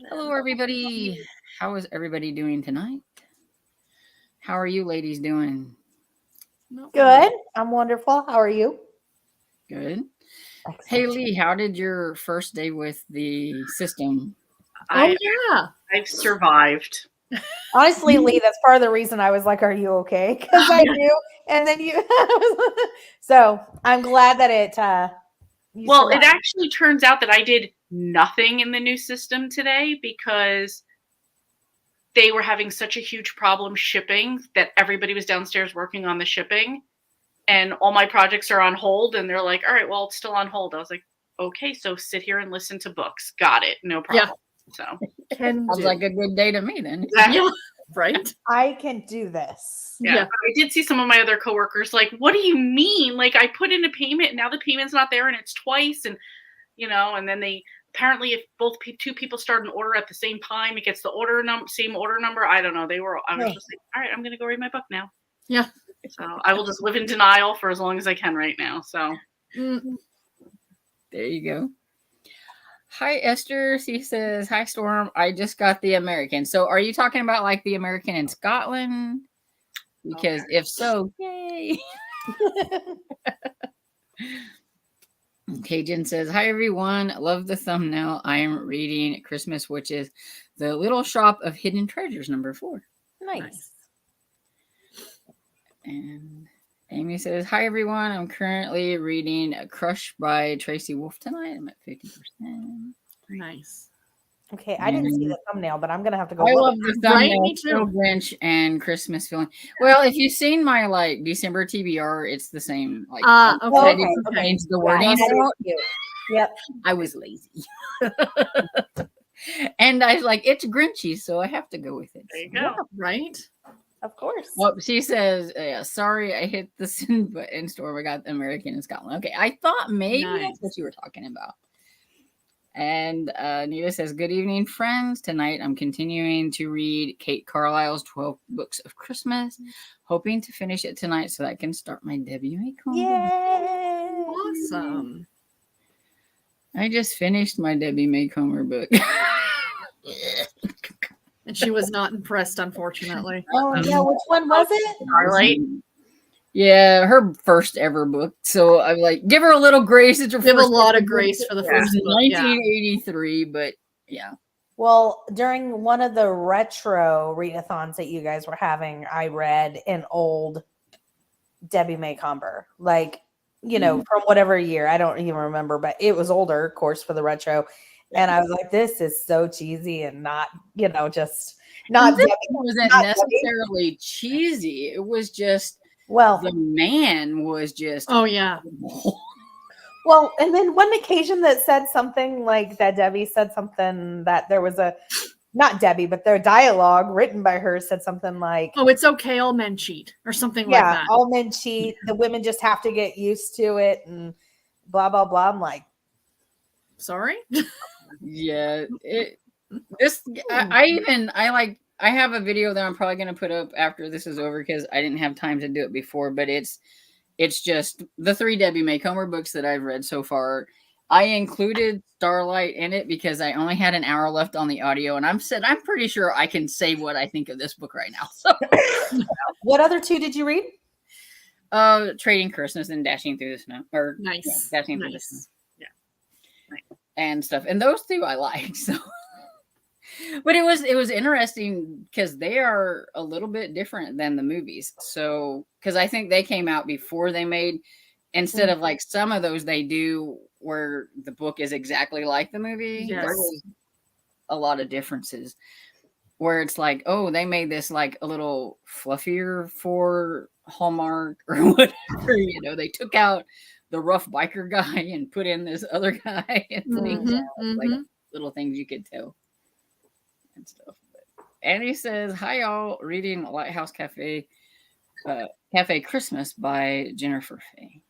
Hello, everybody. How is everybody doing tonight? How are you ladies doing? Good. I'm wonderful. How are you? Good. Hey, Excellent. Lee, how did your first day with the system? I, yeah. I've survived. Honestly, Lee, that's part of the reason I was like, "Are you okay?" Because I knew, and then you. So I'm glad that it. You Well, it survived. actually turns out that I did nothing in the new system today because they were having such a huge problem shipping that everybody was downstairs working on the shipping, and all my projects are on hold. And they're like, "All right, well, it's still on hold." I was like, "Okay, so sit here and listen to books. Got it, no problem." So Sounds like a good day to me then. Yeah, right? I can do this. Yeah. I did see some of my other coworkers like, "What do you mean? Like, I put in a payment and now the payment's not there and it's twice." And and then they apparently, if two people start an order at the same time, it gets the same order number. I don't know. I was just like, all right, I'm going to go read my book now. Yeah. So I will just live in denial for as long as I can right now. So There you go. Hi, Esther. She says, hi, Storm. I just got the American. So are you talking about like the American in Scotland? Because if so, yay. Cajun says, hi, everyone. Love the thumbnail. I am reading Christmas Witches, The Little Shop of Hidden Treasures, #4. Nice. And Amy says, hi, everyone. I'm currently reading Crush by Tracy Wolf tonight. I'm at 50%. Nice. Okay, I didn't see the thumbnail, but I'm gonna have to go. I look. love the thumbnail. Me too. So Grinch and Christmas feeling. Well, if you've seen my like December TBR, it's the same. Like, I okay. didn't Okay. change the Yeah, wording. that is cute. Yep. I was lazy. And I was like, it's Grinchy, so I have to go with it. there you Yeah, go. Right? of course. Well, she says, sorry, I hit the sin button store. We got the American in Scotland. Okay, I thought maybe that's what you were talking about. And Nita says, good evening, friends. Tonight I'm continuing to read Kate Carlisle's 12 Books of Christmas, hoping to finish it tonight so that I can start my Debbie Maycomb. Yay! Awesome. I just finished my Debbie Maycomber book. And she was not impressed, unfortunately. Oh yeah, which one was it? Starlight. Yeah, her first ever book. So I'm like, give her a little grace. It's her Give a first lot ever of grace book. for the It was first book. Yeah. 1983, but yeah. Well, during one of the retro readathons that you guys were having, I read an old Debbie Maycomber, like, from whatever year. I don't even remember, but it was older, of course, for the retro. And I was like, this is so cheesy and not, just not This Debbie. wasn't not necessarily cheesy. It was just Well, the man was just Oh, yeah. well, and then one occasion that said something like that Debbie said something that there was not Debbie, but their dialogue written by her said something like, oh, it's okay, all men cheat, or something like that. all men cheat. The women just have to get used to it and blah, blah, blah. I'm like, sorry? Yeah. I have a video that I'm probably going to put up after this is over because I didn't have time to do it before, but it's just the 3 Debbie Maycomber books that I've read so far. I included Starlight in it because I only had an hour left on the audio, and I'm pretty sure I can say what I think of this book right now. So, what other 2 did you read? Trading Christmas and Dashing Through the Snow, or Nice. Dashing Through the Snow, Nice. and stuff. And those 2 I like. So, but it was interesting because they are a little bit different than the movies. So, because I think they came out before they made. Instead of like some of those they do where the book is exactly like the movie, Yes. there was a lot of differences where it's like, oh, they made this like a little fluffier for Hallmark or whatever. They took out the rough biker guy and put in this other guy and things. Like little things you could tell and stuff. But Andy says, hi, y'all, reading Lighthouse Cafe Christmas by Jennifer Fay.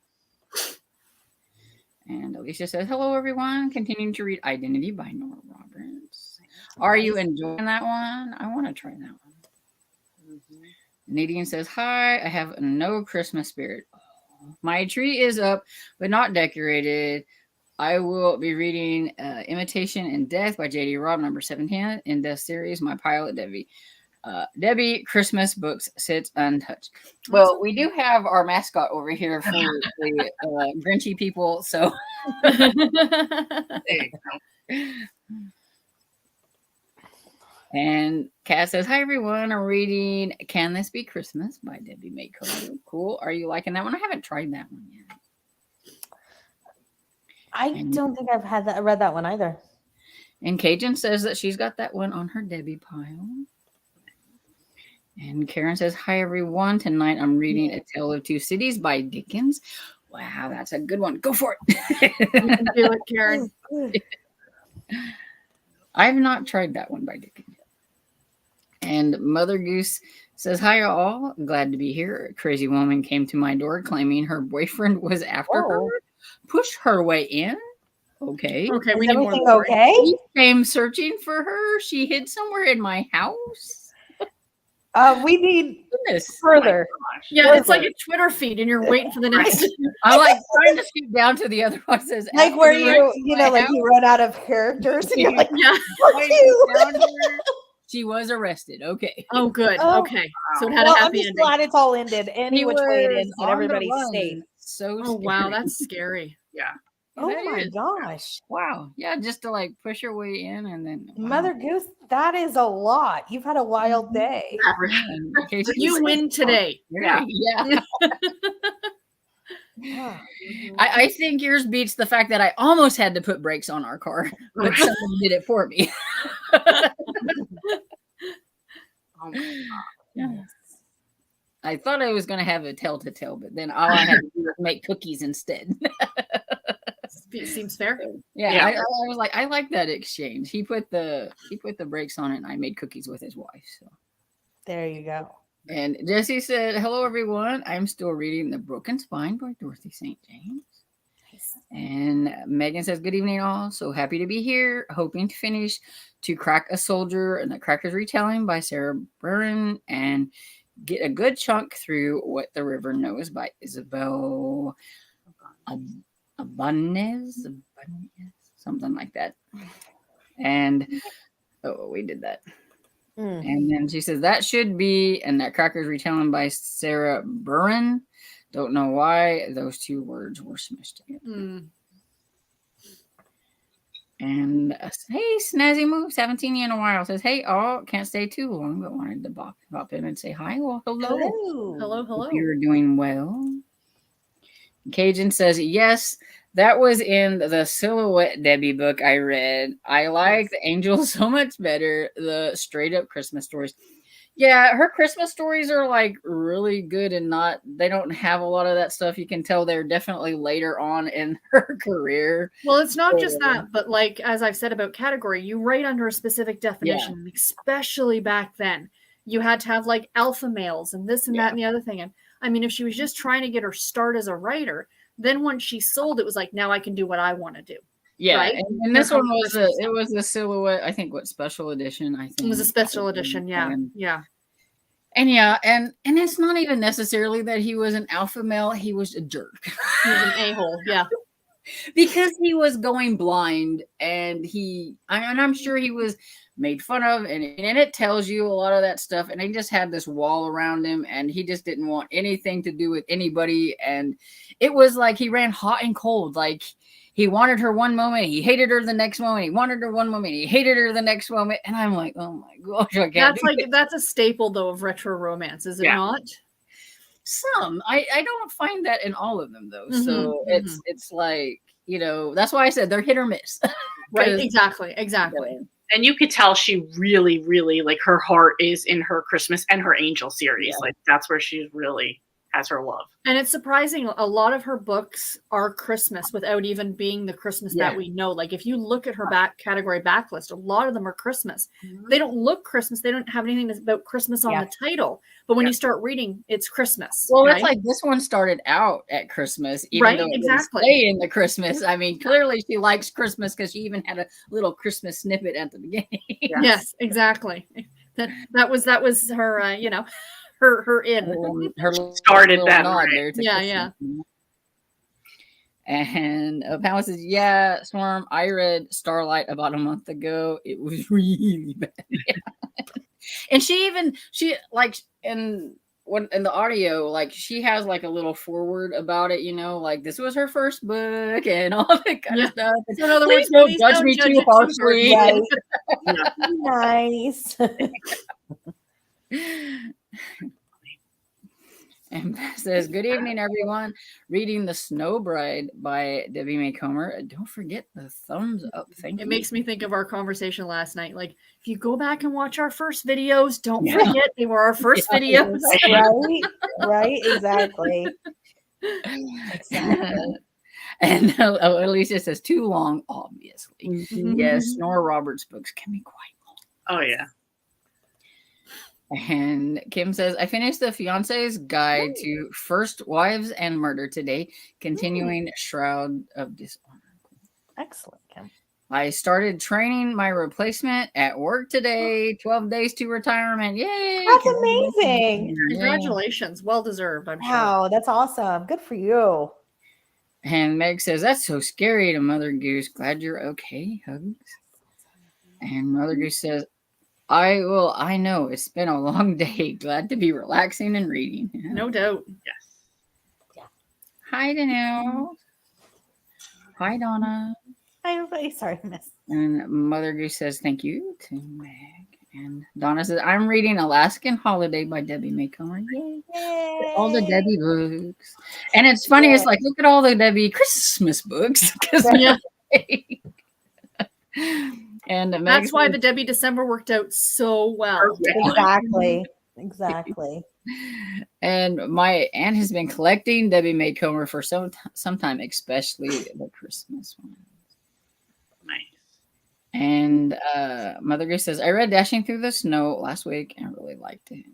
And Alicia says, hello, everyone. Continuing to read Identity by Nora Roberts. Are you enjoying that one? I want to try that one. Nadine says, hi, I have no Christmas spirit. My tree is up, but not decorated. I will be reading Imitation and Death by J.D. Robb, number 17 in the series. My pilot, Debbie. Debbie, Christmas books sit untouched. Well, we do have our mascot over here for the Grinchy people, so. There you go. And Kat says, "Hi everyone, I'm reading Can This Be Christmas by Debbie May Cole. Cool. Are you liking that one? I haven't tried that one yet. I don't think I've read that one either. And Cajun says that she's got that one on her Debbie pile. And Karen says, "Hi everyone. Tonight I'm reading A Tale of Two Cities by Dickens." Wow, that's a good one. Go for it. You can do it, Karen. I've not tried that one by Dickens yet. And Mother Goose says, "Hi all. Glad to be here. A crazy woman came to my door claiming her boyfriend was after her. Push her way in. Okay. Okay, we Is need more. everything story. okay? He came searching for her. She hid somewhere in my house. We need Goodness. further. Gosh. Yeah, it's like a Twitter feed, and you're waiting for the next. I'm like trying to skip down to the other one. It says, Like after where the you know, like you run out of characters and you're like, Yeah. fuck you. down here, she was arrested. Okay. Oh, good. Oh. Okay, so it had Well, a I'm happy just ending. glad it's all ended any He which way it was is, and on the everybody's run. safe. So Oh wow, scary. that's scary. Yeah. Oh That my is. gosh. Wow. Yeah, just to like push your way in and then wow. Mother Goose, that is a lot. You've had a wild day. Okay, so You win today. Yeah. Yeah. Yeah. I think yours beats the fact that I almost had to put brakes on our car, but someone did it for me. Oh my Yeah. I thought I was going to have a tell, but then all I had to do was make cookies instead. Seems fair. Yeah, Yeah. I was like, I like that exchange. He put the brakes on it, and I made cookies with his wife. So, There you go. and Jesse said, "Hello, everyone. I'm still reading The Broken Spine by Dorothy St. James." Nice. And Megan says, "Good evening, all. So happy to be here. Hoping to finish To Crack a Soldier and the Crackers Retelling by Sarah Burin and get a good chunk through What the River Knows by Isabel Abanez, something like that." And we did that. And then she says, "That should be," and that Crackers Retelling by Sarah Burin. Don't know why those two words were smushed together. Mm. And hey, Snazzy Move, 17 in a while, says, "Hey, all, can't stay too long, but wanted to pop in and say hi." Well, hello. Hello, hello. Hope you're doing well. Cajun says, "Yes, that was in the Silhouette Debbie book I read. I like the Angels so much better, the straight up Christmas stories." Yeah, her Christmas stories are like really good and they don't have a lot of that stuff. You can tell they're definitely later on in her career. Well, it's not just that, but like as I've said about category, you write under a specific definition, especially back then. You had to have like alpha males and this and that and the other thing. And I mean, if she was just trying to get her start as a writer, then once she sold, it was like, now I can do what I want to do. Yeah, Right? and this one was it was the Silhouette, I think, what special edition, I think. It was a special edition, yeah. And Yeah. and it's not even necessarily that he was an alpha male, he was a jerk. He was an a-hole, yeah. Because he was going blind and I'm sure he was made fun of and it tells you a lot of that stuff, and he just had this wall around him and he just didn't want anything to do with anybody, and it was like he ran hot and cold. Like he wanted her one moment, he hated her the next moment, he wanted her one moment, he hated her the next moment, and I'm like, oh my gosh, I can't That's a staple though of retro romance, is it not? Some I don't find that in all of them though. So it's like, that's why I said they're hit or miss. Right, exactly. And you could tell she really, really, like, her heart is in her Christmas and her Angel series. Yeah. Like, that's where she really has her love. And it's surprising, a lot of her books are Christmas without even being the Christmas that we know. Like if you look at her back category backlist, a lot of them are Christmas. They don't look Christmas. They don't have anything that's about Christmas on the title. But when you start reading, it's Christmas. Well, right? it's like this one started out at Christmas, even Right, though it exactly. didn't stay in the Christmas. I mean, clearly she likes Christmas because she even had a little Christmas snippet at the beginning. Yes, exactly. That was her, her in. Her Started little that, nod right? there to Yeah, Christmas. yeah. And Pamela says, yeah, Storm, I read Starlight about a month ago. It was really bad. Yeah. And she like in the audio, like she has like a little forward about it, like this was her first book and all that kind of stuff. And So in other please words, don't judge me judge too it harshly. Right. Nice. And Beth says, good evening, everyone. Reading The Snow Bride by Debbie May Comer. Don't forget the thumbs up. Thank you. It makes me think of our conversation last night. Like, if you go back and watch our first videos, don't forget they were our first videos. Right, exactly. And Alicia says, too long, obviously. Mhm. Yes, Nora Roberts' books can be quite long. Oh, yeah. And Kim says, I finished The Fiance's Guide to First Wives and Murder today, continuing Shroud of Dishonor. Excellent, Kim. I started training my replacement at work today. 12 days to retirement. Yay! That's amazing. Congratulations. Well deserved, I'm sure. Wow, that's awesome. Good for you. And Meg says, that's so scary to Mother Goose. Glad you're okay. Hugs. And Mother Goose says, I know it's been a long day. Glad to be relaxing and reading. Yeah. No doubt. Yes. Yeah. Hi, Danielle. Hi, Donna. Hi, everybody. Sorry, miss. And Mother Goose says, thank you to Meg. And Donna says, I'm reading Alaskan Holiday by Debbie May Comer. Yay. Yay. All the Debbie books. And it's funny, it's like, look at all the Debbie Christmas books. Yeah. And that's why the Debbie December worked out so well. Exactly. And my aunt has been collecting Debbie May Comer for some time, especially the Christmas ones. Nice. And Mother Grace says, I read Dashing Through the Snow last week and really liked it.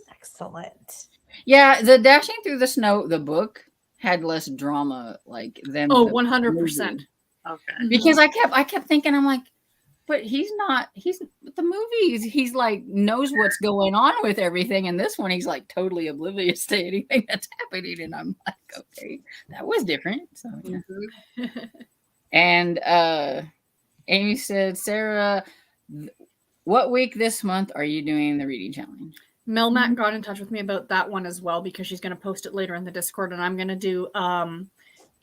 Excellent. Yeah, the Dashing Through the Snow, the book had less drama than 100%. Okay. Because I kept thinking, I'm like, but he's the movies, he's like knows what's going on with everything, and this one he's like totally oblivious to anything that's happening, and I'm like, okay, that was different. So yeah. And Amy said, Sarah, what week this month are you doing the reading challenge? Melmac got in touch with me about that one as well, because she's going to post it later in the Discord, and I'm going to do a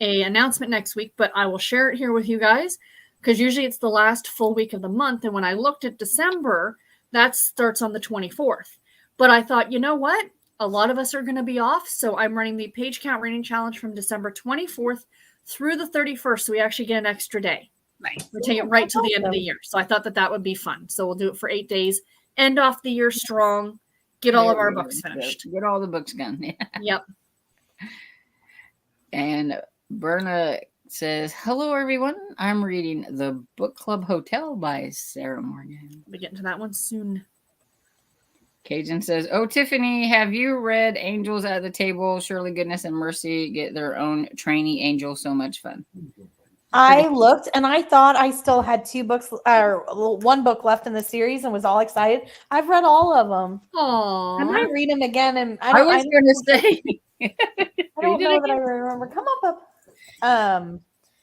announcement next week, but I will share it here with you guys, because usually it's the last full week of the month. And when I looked at December, that starts on the 24th. But I thought, you know what? A lot of us are going to be off. So I'm running the page count reading challenge from December 24th through the 31st. So we actually get an extra day. Nice. We're taking it right till the end of the year. So I thought that would be fun. So we'll do it for 8 days, end off the year strong, get all of our books finished. Get all the books done. Yep. And Berna says, hello, everyone. I'm reading The Book Club Hotel by Sarah Morgan. We'll be getting to that one soon. Cajun says, oh, Tiffany, have you read Angels at the Table? Surely Goodness and Mercy get their own trainee angel. So much fun. I looked and I thought I still had 2 books or 1 book left in the series and was all excited. I've read all of them. Aww. I might read them again. And I was going to say, I don't know that I remember. Come up.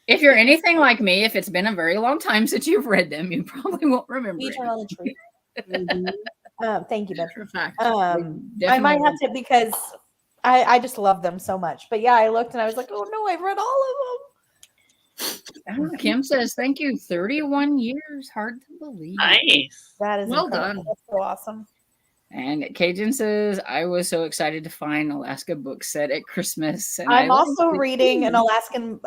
If you're anything like me, if it's been a very long time since you've read them, you probably won't remember. Turn on the tree. Thank you, Betty. Fact. I might have to, because I just love them so much. But yeah, I looked and I was like, oh no, I've read all of them. Kim says, thank you. 31 years. Hard to believe. Nice. That is well incredible. done. That's so awesome. And Cajun says, I was so excited to find Alaska book set at Christmas. And I'm also reading an Alaskan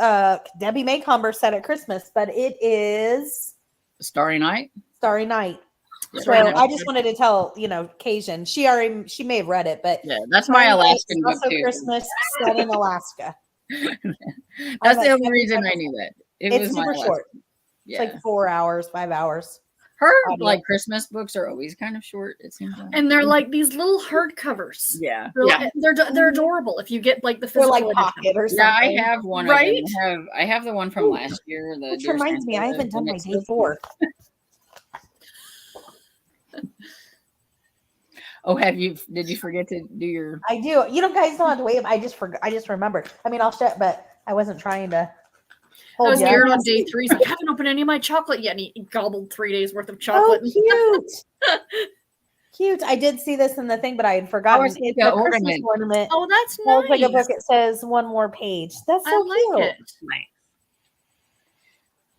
Debbie May Comer set at Christmas, but it is Starry Night. Starry Night. Yeah. So I just wanted to tell, Cajun, she may have read it, but yeah, that's my Alaskan book also too. Christmas set in Alaska. That's the only reason I knew that. It's super short. Yeah. It's like 4 hours, 5 hours. Her like Christmas books are always kind of short, it seems like. And they're like these little hardcovers. Yeah. They're adorable if you get like the They're physical like pocket edition. or something. Yeah, I have one. Right? I have the one from last year. Which reminds me, I haven't done my day 4. Oh, did you forget to do your? I do. Guys don't have to wait. I just remembered. I mean, I'll share, but I wasn't trying to That hold was you. weird on day 3. He's like, I haven't opened any of my chocolate yet. And he gobbled 3 days worth of chocolate. Oh, cute. Cute. I did see this in the thing, but I had forgotten. was like It's an a Christmas ornament. ornament. Oh, that's It nice. looks like a book. It says one more page. That's so I like cute. it. Nice.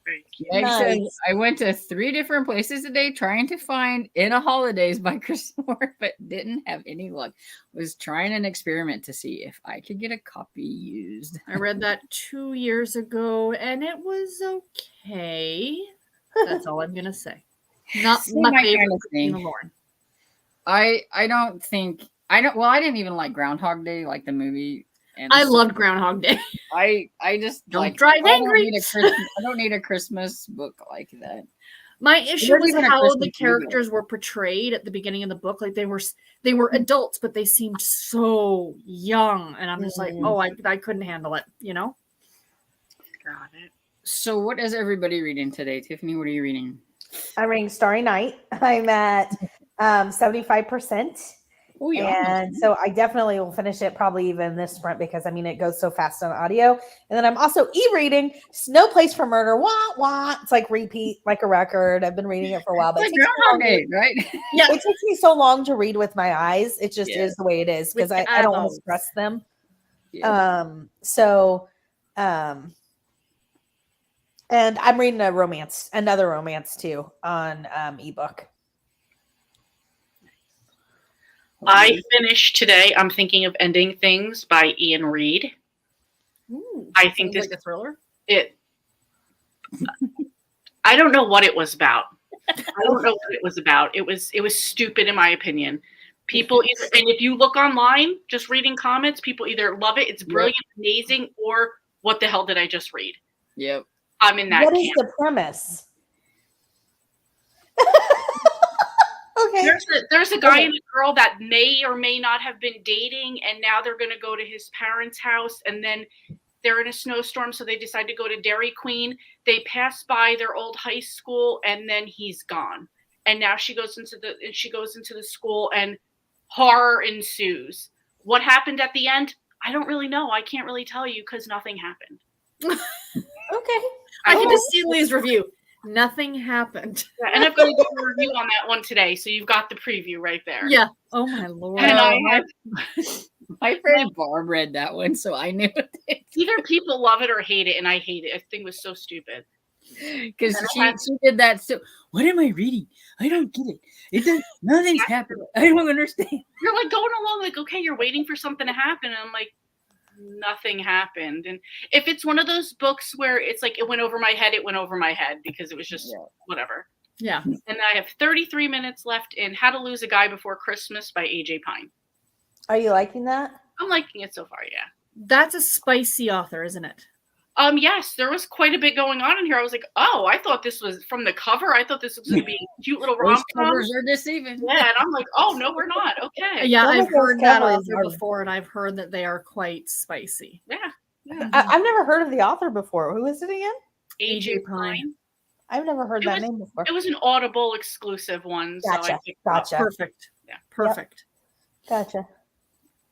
Very cute. Meg said, Nice. I went to 3 different places today trying to find In a Holidays by Chris Moore, but didn't have any luck. Was trying an experiment to see if I could get a copy used. I read that 2 years ago, and it was okay. That's all I'm gonna say. Not Same my kind favorite of thing. Christina Lauren. I don't think I don't. Well, I didn't even like Groundhog Day, like the movie. And I loved Groundhog Day. I just Don't like drive I don't angry. need a Christmas, I don't need a Christmas book like that. My issue wasn't was even a how Christmas the movie. characters were portrayed at the beginning of the book. Like they were adults, but they seemed so young, and I'm just like, oh, I couldn't handle it. You know. Got it. So, what is everybody reading today, Tiffany? What are you reading? I'm reading Starry Night. I'm at 75%. Oh yeah, And so I definitely will finish it probably even this sprint because I mean it goes so fast on audio. And then I'm also e-reading No Place for Murder. Wah wah. It's like repeat, like a record. I've been reading it for a while, but like it takes, Groundhog Day, right? Yeah. it takes me so long to read with my eyes. It just Yeah. is the way it is because With I don't want adults. to stress them. Yeah. And I'm reading another romance too on ebook. I finished today. I'm thinking of Ending Things by Ian Reid. Ooh, I think sounds this like a thriller. I don't know what it was about. It was stupid in my opinion. People either, and if you look online, just reading comments, people either love it, it's brilliant, amazing, or what the hell did I just read? Yep. I'm in that What camp. is the premise? Okay. There's a guy and a girl that may or may not have been dating, and now they're going to go to his parents' house, and then they're in a snowstorm, so they decide to go to Dairy Queen. They pass by their old high school, and then he's gone. And now she goes into the school, and horror ensues. What happened at the end? I don't really know. I can't really tell you because nothing happened. Okay. I can just see Lee's review. Nothing happened. Yeah, and I've got to do a review on that one today, so you've got the preview right there. Yeah. Oh my lord. And I have My friend Barb read that one, so I knew it. either people love it or hate it, and I hate it. I think it was so stupid. Because she did that. So, what am I reading? I don't get it. It does nothing's happening. I don't understand. You're like going along, like, okay, you're waiting for something to happen, and I'm like, nothing happened. And if it's one of those books where it's like it went over my head because it was just whatever. Yeah. And I have 33 minutes left in How to Lose a Guy Before Christmas by AJ Pine. Are you liking that? I'm liking it so far, yeah. That's a spicy author, isn't it? Yes, there was quite a bit going on in here. I was like, oh, I thought this was from the cover. I thought this was going to be a cute little Those rom-com. covers are deceiving. Yeah, and I'm like, oh, no, we're not. Okay. Yeah, Some of I've those heard that covers author are- before, and I've heard that they are quite spicy. Yeah. I've never heard of the author before. Who is it again? AJ Pine. I've never heard that name before. It was an Audible exclusive one. So I Gotcha. picked it up. Gotcha. Perfect. Yeah. Perfect. Gotcha.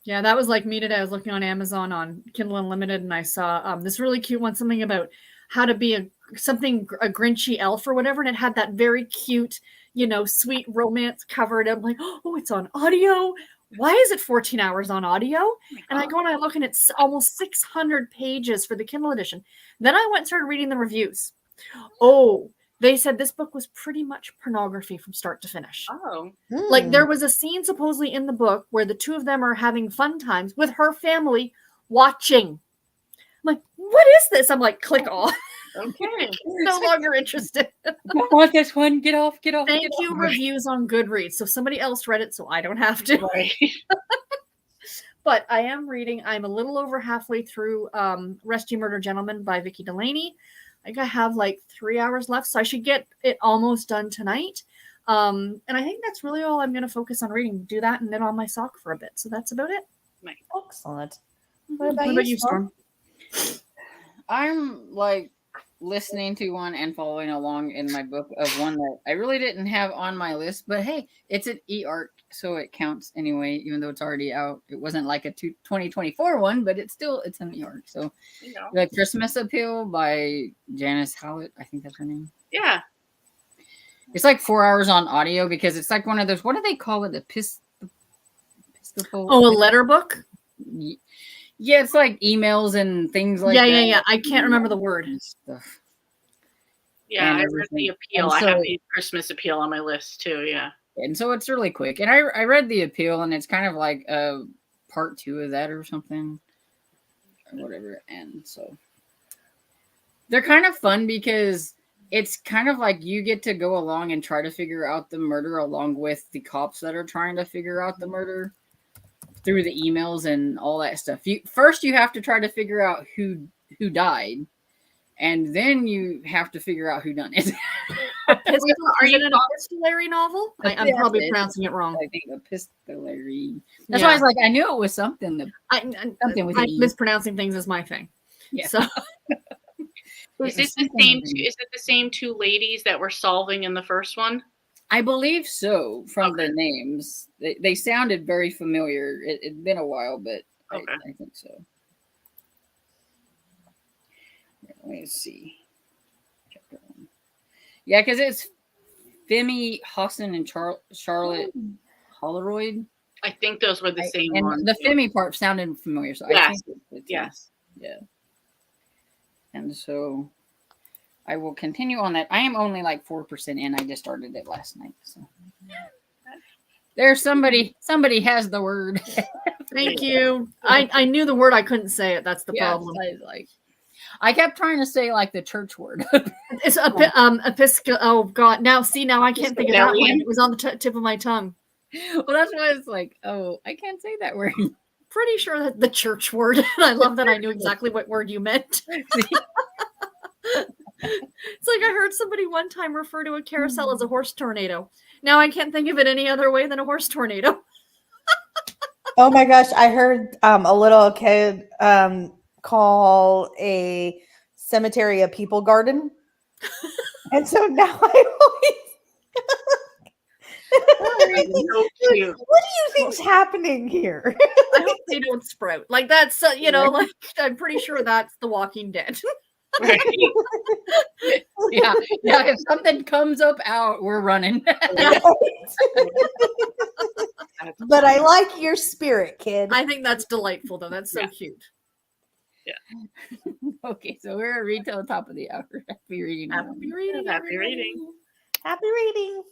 Yeah, that was like me today. I was looking on Amazon on Kindle Unlimited, and I saw this really cute one, something about how to be a Grinchy elf or whatever, and it had that very cute, sweet romance cover. And I'm like, oh, it's on audio. Why is it 14 hours on audio? And I go and I look, and it's almost 600 pages for the Kindle edition. Then I went and started reading the reviews. Oh, they said this book was pretty much pornography from start to finish. Oh. Like there was a scene supposedly in the book where the two of them are having fun times with her family watching. I'm like, what is this? I'm like, click off. Okay. No longer interested. I want this one. Get off. Get off. Thank get you, off. reviews on Goodreads. So somebody else read it, so I don't have to. Right. But I am reading. I'm a little over halfway through Rescue Murder Gentleman by Vicki Delaney. I think I have like 3 hours left, so I should get it almost done tonight. And I think that's really all I'm going to focus on reading. Do that and knit on my sock for a bit. So that's about it. Excellent. What about you, Storm? I'm like listening to one and following along in my book of one that I really didn't have on my list, but hey, it's an e-arc, so it counts anyway, even though it's already out. It wasn't like a 2024 one, but it's an e-arc. So You know. The Christmas Appeal by Janice Howlett, I think that's her name. Yeah. It's like 4 hours on audio because it's like one of those, what do they call it? Episcopal. Oh, a letter book? Yeah, it's like emails and things like yeah, that. yeah. I can't remember the word. And stuff. Yeah, And I read everything. the appeal. And I have so- the Christmas appeal on my list too. Yeah. And so it's really quick. And I read the appeal, and it's kind of like a part 2 of that or something, or whatever. And so they're kind of fun because it's kind of like you get to go along and try to figure out the murder along with the cops that are trying to figure out the murder through the emails and all that stuff. First you have to try to figure out who died, and then you have to figure out who done it. Is it an epistolary novel? I'm probably Yes, pronouncing it wrong. I think epistolary. That's why I was like, I knew it was something. Something with E. mispronouncing things is my thing. Yeah. So Is it the same? Is it the same two ladies that were solving in the first one? I believe so. From Okay. the names, they sounded very familiar. It'd been a while, but Okay. I think so. Let me see. Chapter 1. Yeah, because it's Femi Hassan and Charlotte Holroyd. I think those were the same And ones. the Femi part sounded familiar, so I Yes. think it's Yes. yeah. And so I will continue on that. I am only like 4% in. I just started it last night, so there's somebody has the word. thank you. I knew the word, I couldn't say it. That's the Yeah, problem. I kept trying to say like the church word. It's episcopal. Oh God! Now I can't think of that one. It was on the tip of my tongue. Well, that's why it's like, oh, I can't say that word. Pretty sure that the church word. I love that I knew exactly what word you meant. It's like I heard somebody one time refer to a carousel as a horse tornado. Now I can't think of it any other way than a horse tornado. Oh my gosh, I heard a little kid call a cemetery a people garden. And so now I So cute. what do you think's happening here? I hope they don't sprout. Like that's like I'm pretty sure that's The Walking Dead. Right. Yeah. If something comes up out, we're running. But I like your spirit, kid. I think that's delightful though. That's so cute. Okay, so we're at retail top of the hour. Happy reading. Happy reading. Happy reading. Happy reading.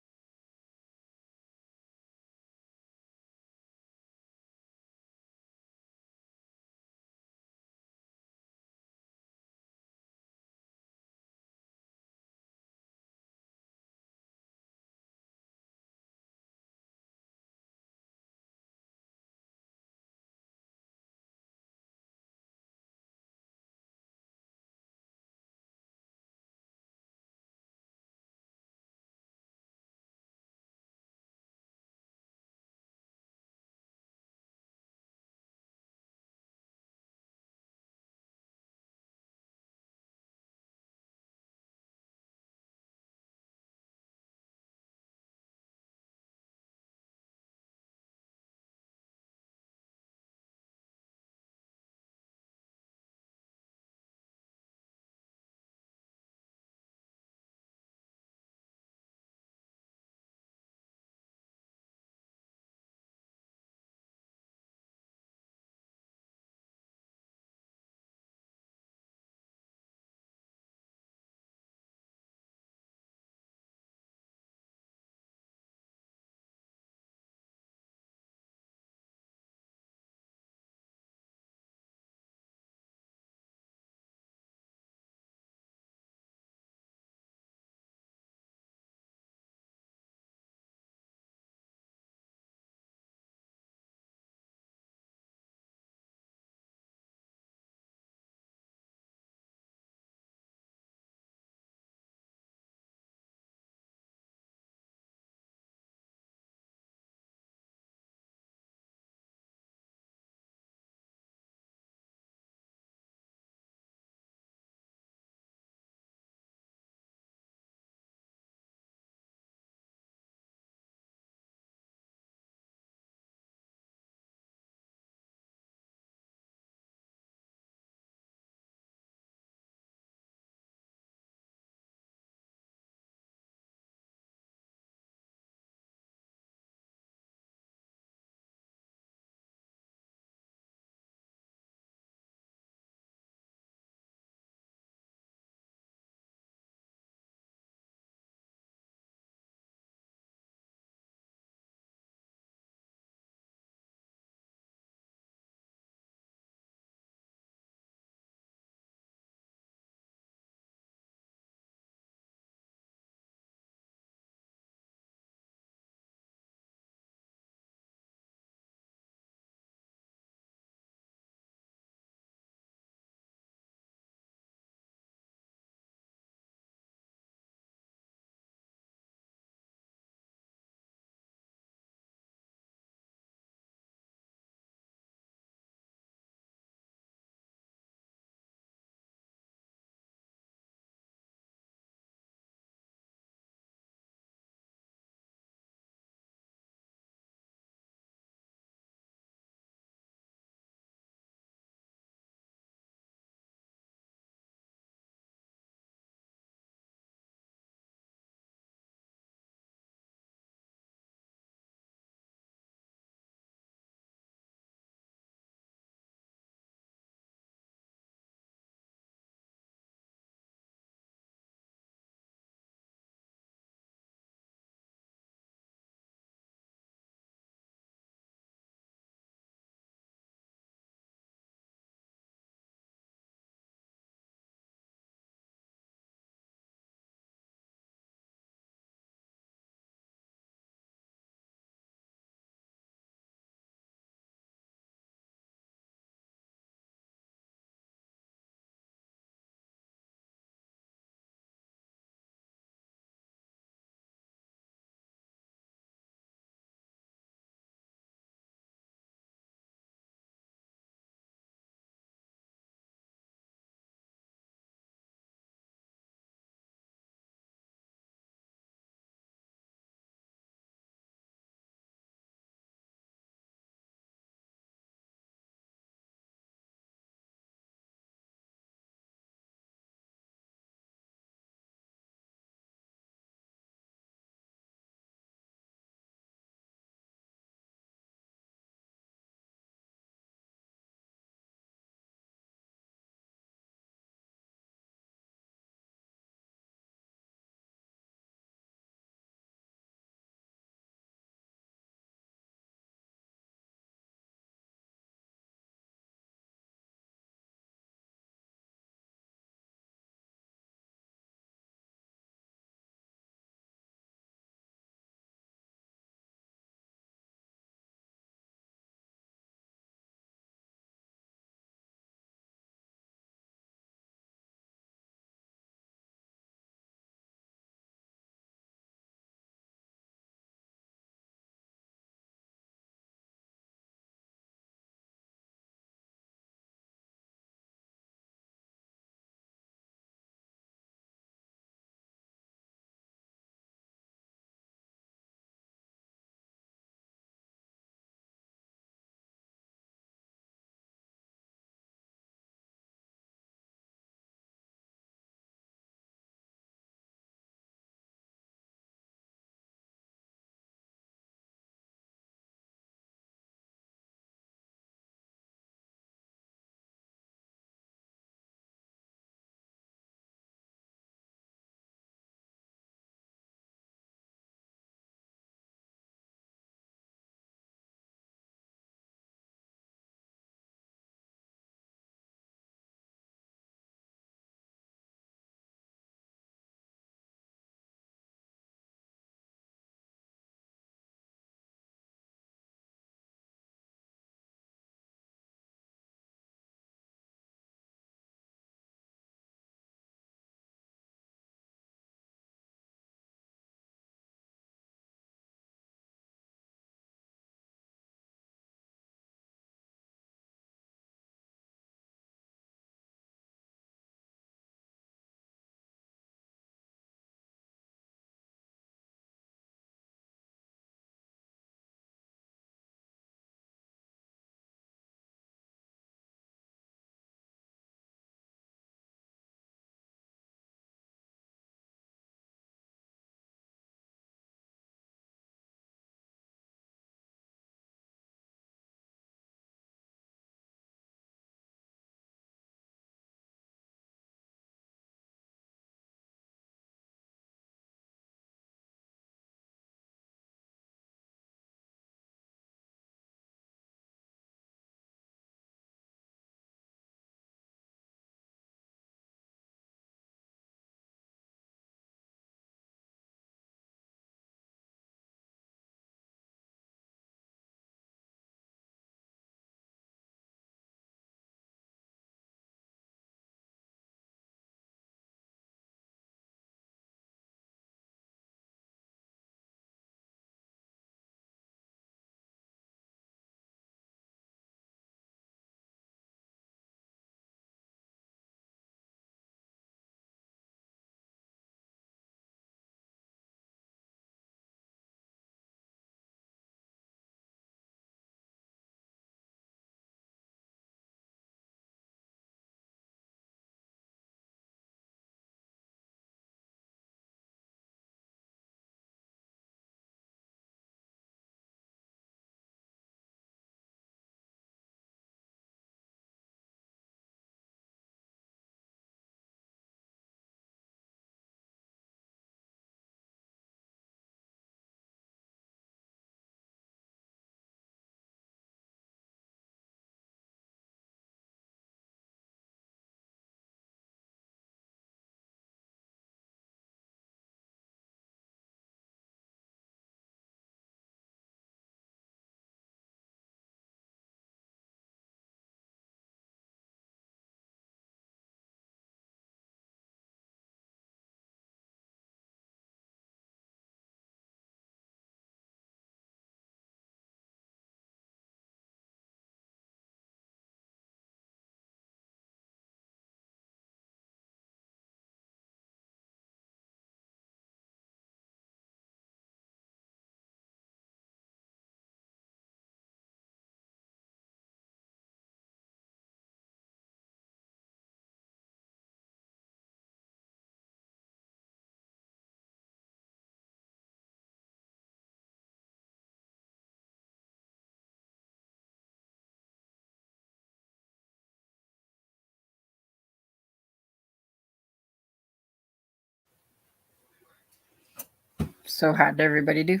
So how'd everybody do?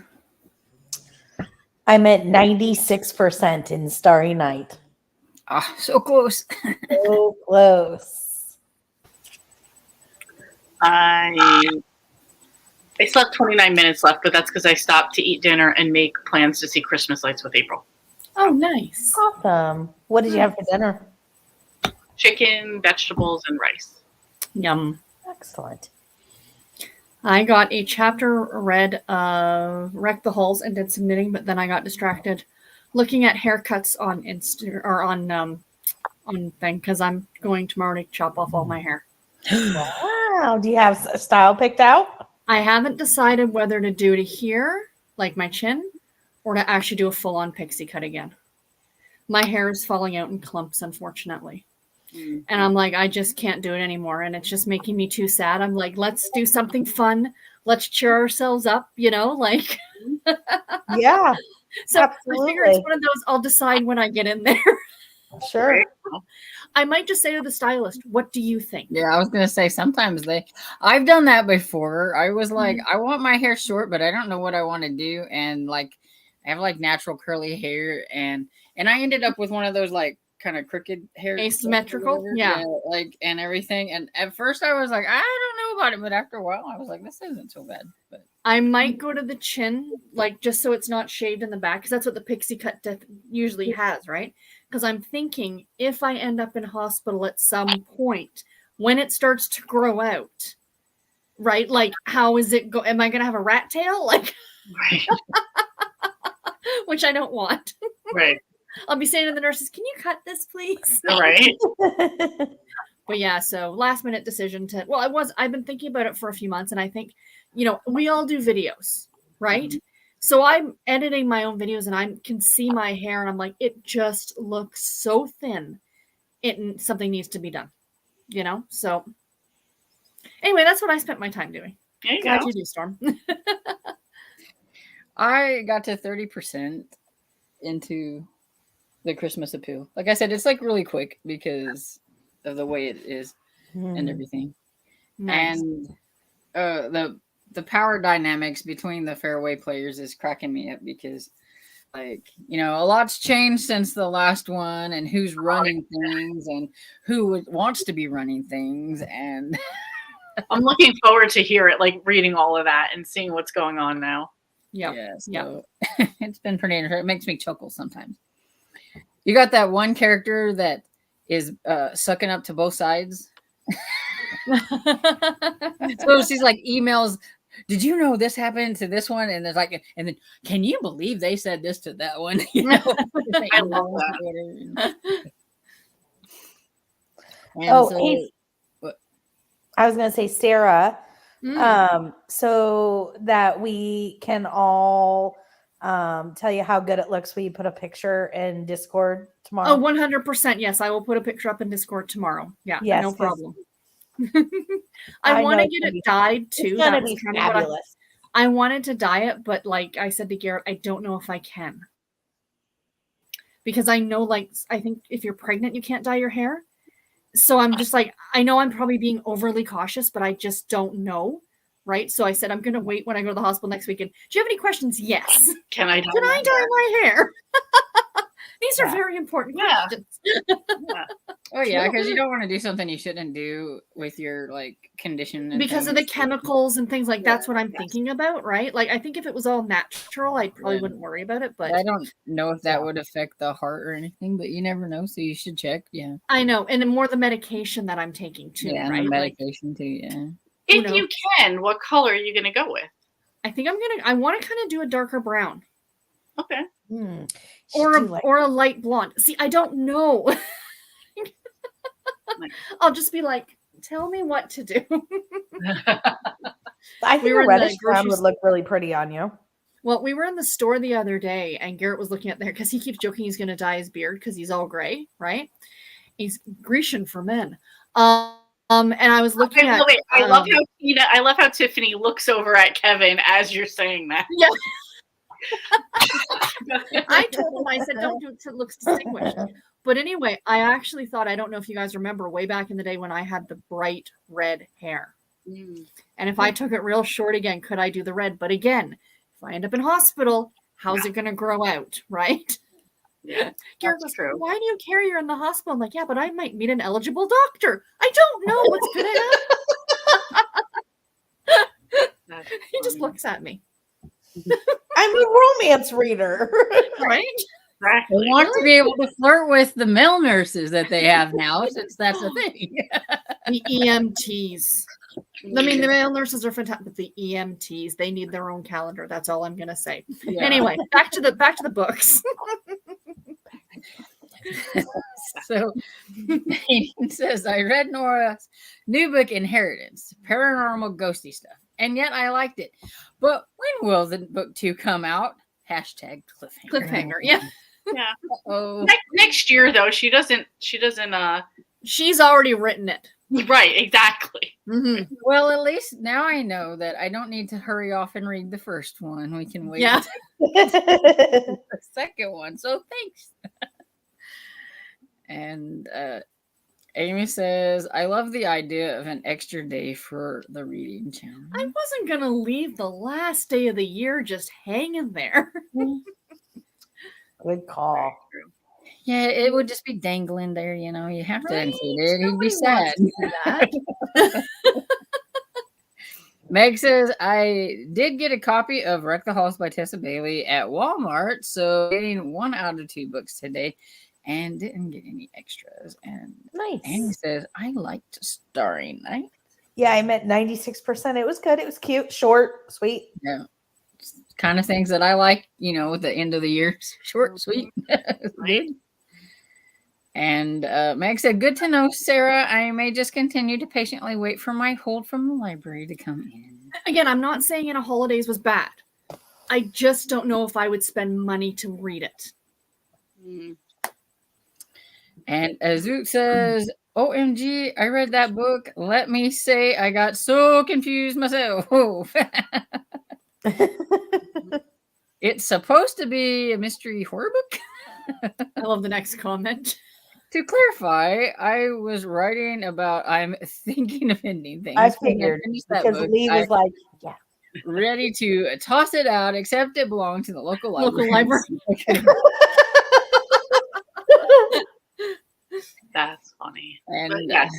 I'm at 96% in Starry Night. Ah, so close. So close. I slept 29 minutes left, but that's because I stopped to eat dinner and make plans to see Christmas lights with April. Oh, nice. Awesome. What did you have for dinner? Chicken, vegetables, and rice. Yum. Excellent. I got a chapter read of Wreck the Halls and did some knitting, but then I got distracted looking at haircuts on Insta or on thing because I'm going tomorrow to chop off all my hair. Wow. Do you have a style picked out? I haven't decided whether to do to here, like my chin, or to actually do a full-on pixie cut again. My hair is falling out in clumps, unfortunately. And I'm like, I just can't do it anymore. And it's just making me too sad. I'm like, let's do something fun. Let's cheer ourselves up, like. Yeah. So absolutely. I figure it's one of those, I'll decide when I get in there. Sure. I might just say to the stylist, what do you think? Yeah, I was gonna say sometimes I've done that before. I was like, I want my hair short, but I don't know what I want to do. And like I have like natural curly hair and I ended up with one of those like kind of crooked hair. Asymmetrical, yeah. Like and everything. And at first I was like, I don't know about it, but after a while I was like, this isn't so bad. But I might go to the chin, like just so it's not shaved in the back, because that's what the pixie cut usually has, right? Because I'm thinking if I end up in hospital at some point, when it starts to grow out, right? Like, how is it go? Am I going to have a rat tail? Like, Right. which I don't want. Right. I'll be saying to the nurses, can you cut this, please? Right. But yeah, so last minute decision I've been thinking about it for a few months, and I think, we all do videos, right? Mm-hmm. So I'm editing my own videos and I can see my hair and I'm like, it just looks so thin. Something needs to be done, So anyway, that's what I spent my time doing. Glad you do, Storm. I got to 30% into the Christmas appeal. Like I said, it's like really quick because of the way it is and everything. Nice. And the power dynamics between the fairway players is cracking me up because like, a lot's changed since the last one and who's running things and who wants to be running things. And I'm looking forward to hear it, like reading all of that and seeing what's going on now. Yeah. So it's been pretty interesting. It makes me chuckle sometimes. You got that one character that is sucking up to both sides. So she's like emails, did you know this happened to this one? And there's like, and then can you believe they said this to that one? I love that. Hey, I was going to say, Sarah, so that we can all tell you how good it looks, will you put a picture in Discord tomorrow? Oh, 100%. Yes, I will put a picture up in Discord tomorrow. Yeah, yes, no problem. I want to get it dyed too. It's going to be fabulous. I wanted to dye it, but like I said to Garrett, I don't know if I can. Because I know, I think if you're pregnant, you can't dye your hair. So I'm just like, I know I'm probably being overly cautious, but I just don't know. Right. So I said, I'm going to wait when I go to the hospital next weekend. Do you have any questions? Yes. Can I dye my hair? These are very important questions. Oh, yeah. Because you don't want to do something you shouldn't do with your condition. Because of the chemicals and things like that's what I'm thinking about. Right. Like, I think if it was all natural, I probably wouldn't worry about it. But I don't know if that would affect the heart or anything, but you never know. So you should check. Yeah. I know. And more the medication that I'm taking too. Yeah. Right. And the medication too. Yeah. If you can, what color are you going to go with? I think I want to kind of do a darker brown. Okay. Or a light blonde. See, I don't know. I'll just be like, tell me what to do. I think a reddish brown would look really pretty on you. Well, we were in the store the other day and Garrett was looking at the hair because he keeps joking he's going to dye his beard because he's all gray, right? He's Grecian for men. And I was looking at. I love how I love how Tiffany looks over at Kevin as you're saying that. Yeah. I told him, I said, don't do it till it looks distinguished. But anyway, I actually thought, I don't know if you guys remember way back in the day when I had the bright red hair. Mm. And if I took it real short again, could I do the red? But again, if I end up in hospital, how's it going to grow out, right? Yeah, Garrett that's goes, true. why do you care you're in the hospital? I'm like, yeah, but I might meet an eligible doctor. I don't know what's going to happen. That's He just funny. looks at me, I'm a romance reader. right? They Exactly. want to be able to flirt with the male nurses that they have now, since that's a thing. The EMTs. I mean, the male nurses are fantastic, but the EMTs, they need their own calendar. That's all I'm going to say. Yeah. Anyway, back to the books. So he says, I read Nora's new book, Inheritance, paranormal ghosty stuff, and yet I liked it. But when will the book 2 come out? Hashtag cliffhanger. Cliffhanger, yeah. Yeah. Oh, Next year though, she doesn't She's already written it. right, exactly. Mm-hmm. well, at least now I know that I don't need to hurry off and read the first one. We can wait Yeah. until the second one. So thanks. And Amy says, I love the idea of an extra day for the reading challenge. I wasn't going to leave the last day of the year just hanging there. Good call. Yeah, it would just be dangling there, you know. You have to Right? include it. He'd Nobody be sad. wants to see that. Meg says, I did get a copy of Wreck the Halls by Tessa Bailey at Walmart, so getting 1 out of 2 books today and didn't get any extras. And Amy Nice. says, I liked Starry Night. Yeah, I meant 96%. It was good. It was cute, short, sweet. Yeah. Kind of things that I like, you know, at the end of the year. Short, sweet. Good. And Meg said, good to know, Sarah. I may just continue to patiently wait for my hold from the library to come in. Again, I'm not saying In a Holidays was bad. I just don't know if I would spend money to read it. Mm. And Zook says, OMG, I read that book. Let me say I got so confused myself. It's supposed to be a mystery horror book. I love the next comment. To clarify, I was writing about I'm thinking of ending things. I When figured finished that because book, Lee was like, yeah. ready to toss it out, except it belonged to the local library. That's funny. And But yes.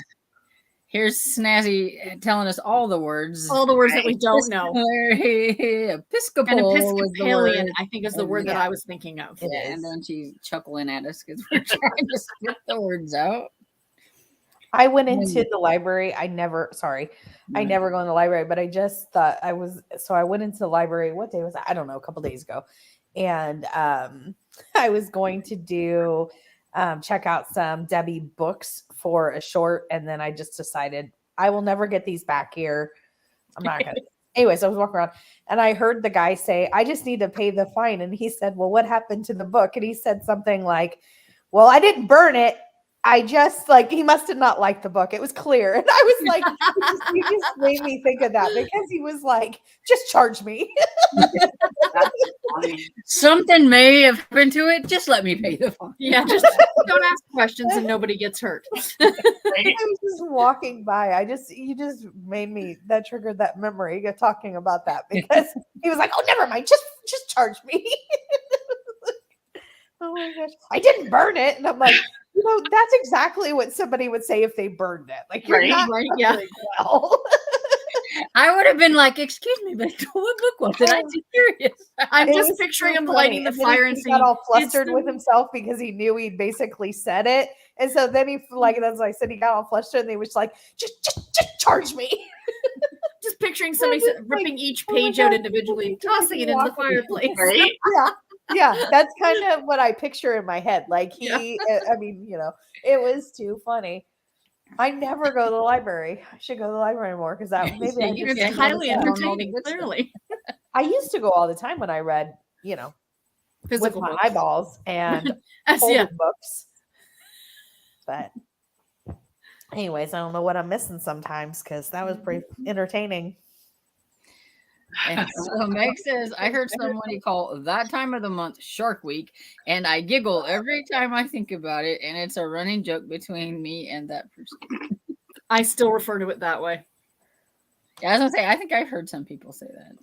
here's Snazzy telling us all the words. All the words that we don't know. Episcopal. And was the Episcopalian, word. I think, is the word that I was thinking of. It Yeah, is. and then she's chuckling at us because we're trying to spit the words out. I went into the library. I never go in the library, but I just thought I went into the library. What day was that? I don't know, a couple days ago. And I was going to do check out some Debbie books for a short. And then I just decided I will never get these back here. I'm not going to. Anyways, I was walking around and I heard the guy say, I just need to pay the fine. And he said, well, what happened to the book? And he said something like, well, I didn't burn it. I just he must have not liked the book. It was clear. And I was like, you just made me think of that because he was like, just charge me. Something may have happened to it. Just let me pay the fine. Yeah, just don't ask questions and nobody gets hurt. I was just walking by. You just made me, that triggered that memory of talking about that because he was like, oh, never mind. Just charge me. Oh my gosh. I didn't burn it. And I'm like, that's exactly what somebody would say if they burned it. Like, you're not yeah. well. I would have been like, excuse me, but what book was it? I'm just curious. I'm just picturing him lighting the fire and he saying, got all flustered with himself because he knew he'd basically said it. And so then that's what I said, he got all flustered and they was like, just charge me. Just picturing somebody ripping each page out individually, tossing it in the fireplace. Right? Yeah, that's kind of what I picture in my head. Like it was too funny. I never go to the librry. I should go to the library anymore because that maybe it's highly entertaining. Clearly, I used to go all the time when I read, physical with my books. eyeballs and books. But anyways, I don't know what I'm missing sometimes because that was pretty entertaining. And so Meg says, I heard somebody call that time of the month Shark Week, and I giggle every time I think about it, and it's a running joke between me and that person. I still refer to it that way. Yeah, I was gonna say, I think I've heard some people say that.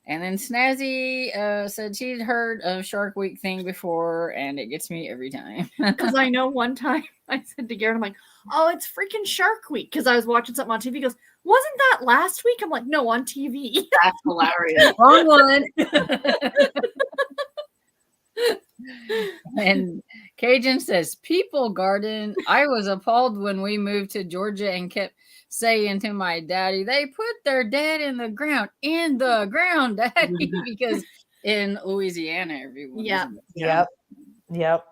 And then Snazzy said she'd heard of Shark Week thing before, and it gets me every time. Because I know one time I said to Garrett, I'm like, oh, it's freaking Shark Week. Because I was watching something on TV. He goes, wasn't that last week? I'm like, no, on TV. That's hilarious. Wrong one. And Cajun says, People Garden. I was appalled when we moved to Georgia and kept saying to my daddy, they put their dead in the ground, daddy, because in Louisiana, everyone. Yeah. Yep.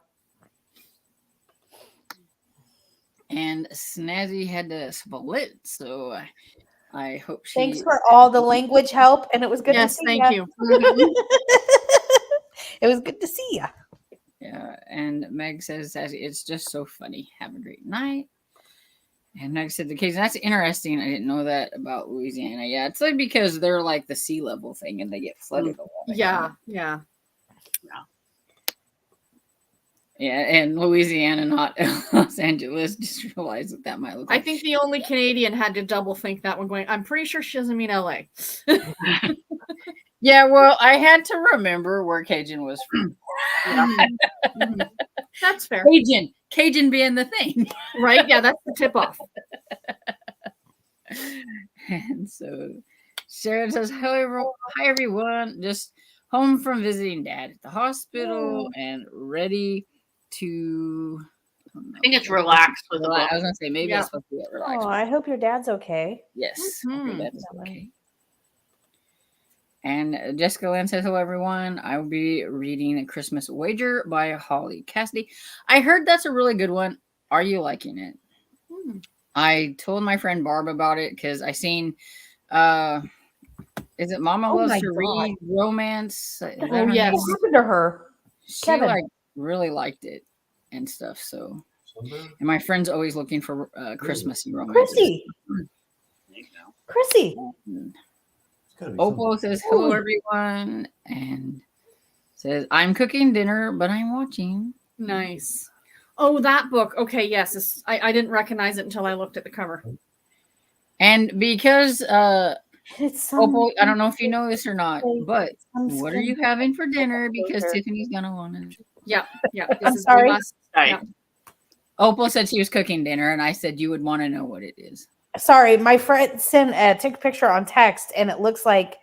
And Snazzy had to split, so I hope she. Thanks for all the language help, and it was good to see thank ya. you. It was good to see you. Yeah, and Meg says that it's just so funny. Have a great night. And Meg said the case. That's interesting. I didn't know that about Louisiana. Yeah, it's like because they're like the sea level thing, and they get flooded a lot. Yeah. Yeah, and Louisiana, not Los Angeles. Just realized that might look. I think the only Canadian had to double think that one. Going, I'm pretty sure she doesn't mean LA. Yeah, well, I had to remember where Cajun was from. Mm-hmm. That's fair. Cajun being the thing, right? Yeah, that's the tip off. And so Sharon says, hi everyone. Just home from visiting Dad at the hospital and ready to. I think it's relaxed with the book. I was gonna say maybe it's supposed to be relaxed. Oh, I hope your dad's okay. Yes, Mm-hmm. I hope that is okay. And Jessica Lynn says, hello, everyone. I will be reading A Christmas Wager by Holly Cassidy. I heard that's a really good one. Are you liking it? I told my friend Barb about it because I seen, is it Mama Loves to Read Romance? Oh, yes. What happened to her? She Kevin. really liked it and stuff. So, and my friend's always looking for Christmassy romances. Chrissy. Opal says, hello, everyone. And says, I'm cooking dinner, but I'm watching. Nice. Oh, that book. Okay, yes. I didn't recognize it until I looked at the cover. And because it's Opal, I don't know if you know this or not, but what are you having for dinner? Because Tiffany's going to want to. Yeah. I'm sorry. Opal said she was cooking dinner, and I said you would want to know what it is. Sorry, my friend took a picture on text, and it looks like,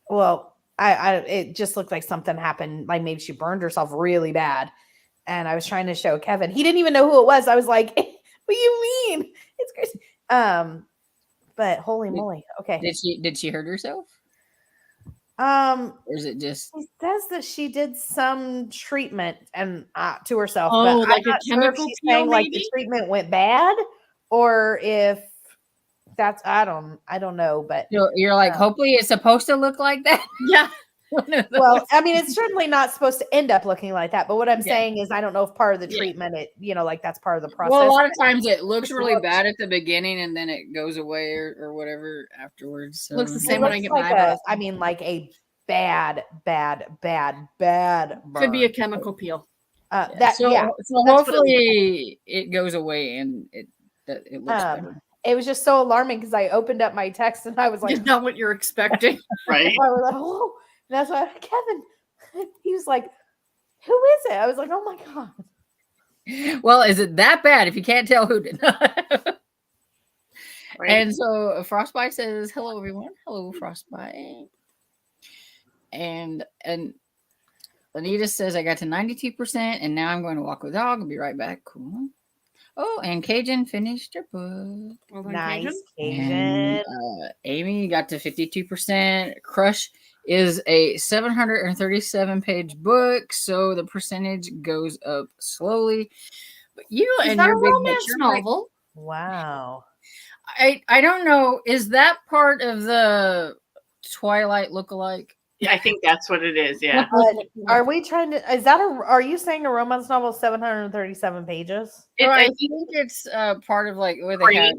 well, it just looked like something happened. Like maybe she burned herself really bad. And I was trying to show Kevin. He didn't even know who it was. I was like, what do you mean? It's crazy. But holy moly. Okay. Did she hurt herself? Or is it just? She says that she did some treatment and to herself. Oh, but like I'm a not sure chemical if she's peel, saying like maybe? the treatment went bad, or if that's I don't know. But You're like, hopefully it's supposed to look like that. Yeah. Well, I mean, it's certainly not supposed to end up looking like that. But what I'm saying is, I don't know if part of the treatment, like that's part of the process. Well, a lot of times it looks really bad at the beginning, and then it goes away or whatever afterwards. So. Looks the same when I get like my eyebrows. I mean, like a bad burn. Could be a chemical peel. So hopefully it goes away and it looks better. It was just so alarming because I opened up my text and I was like, "It's not what you're expecting." Right. I was like, oh. And that's why Kevin, he was like, who is it? I was like, oh my God. Well, is it that bad if you can't tell who did? Right. And so Frostbite says, hello, everyone. Hello, Frostbite. And Anita says, I got to 92% and now I'm going to walk the dog. I'll be right back. Cool. Oh, and Cajun finished her book. Well, Nice, Cajun. Cajun. And, Amy got to 52%. Crush is a 737-page book, so the percentage goes up slowly. But you Is and that your a big romance picture, novel? Wow. I don't know. Is that part of the Twilight lookalike? Yeah, I think that's what it is. Yeah. Are we trying to? Are you saying a romance novel is 737 pages? I think it's part of like where they Crave. had.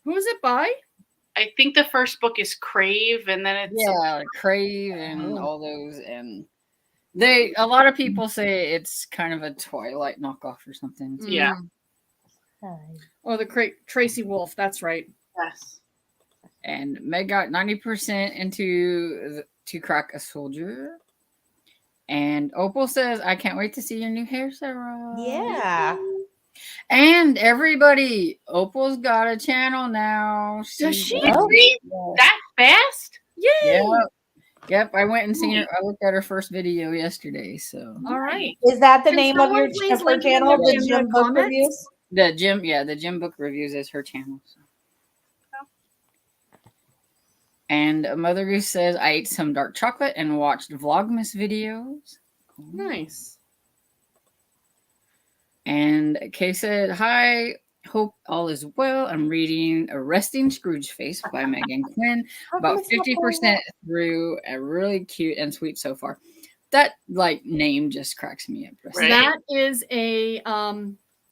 Who is it by? I think the first book is Crave, and then it's Crave and all those, and a lot of people say it's kind of a Twilight knockoff or something. Yeah. Oh, the Tracy Wolf. That's right. Yes. And Meg got 90% into To Crack a Soldier. And Opal says, I can't wait to see your new hair, Sarah. Yeah. And everybody, Opal's got a channel now. Does she Oh. read that fast? Yep. Yep. I went and seen her. I looked at her first video yesterday. So All right. Is that the Can name of your someone please her link it in channel? the The in the Gym Book comments? Reviews? the Gym Book Reviews is her channel. So. And Mother Goose says, I ate some dark chocolate and watched Vlogmas videos. Cool. Nice. And Kay said, hi, hope all is well. I'm reading Arresting Scrooge Face by Megan Quinn. About 50% through, a really cute and sweet so far. That like name just cracks me up. Right. That is a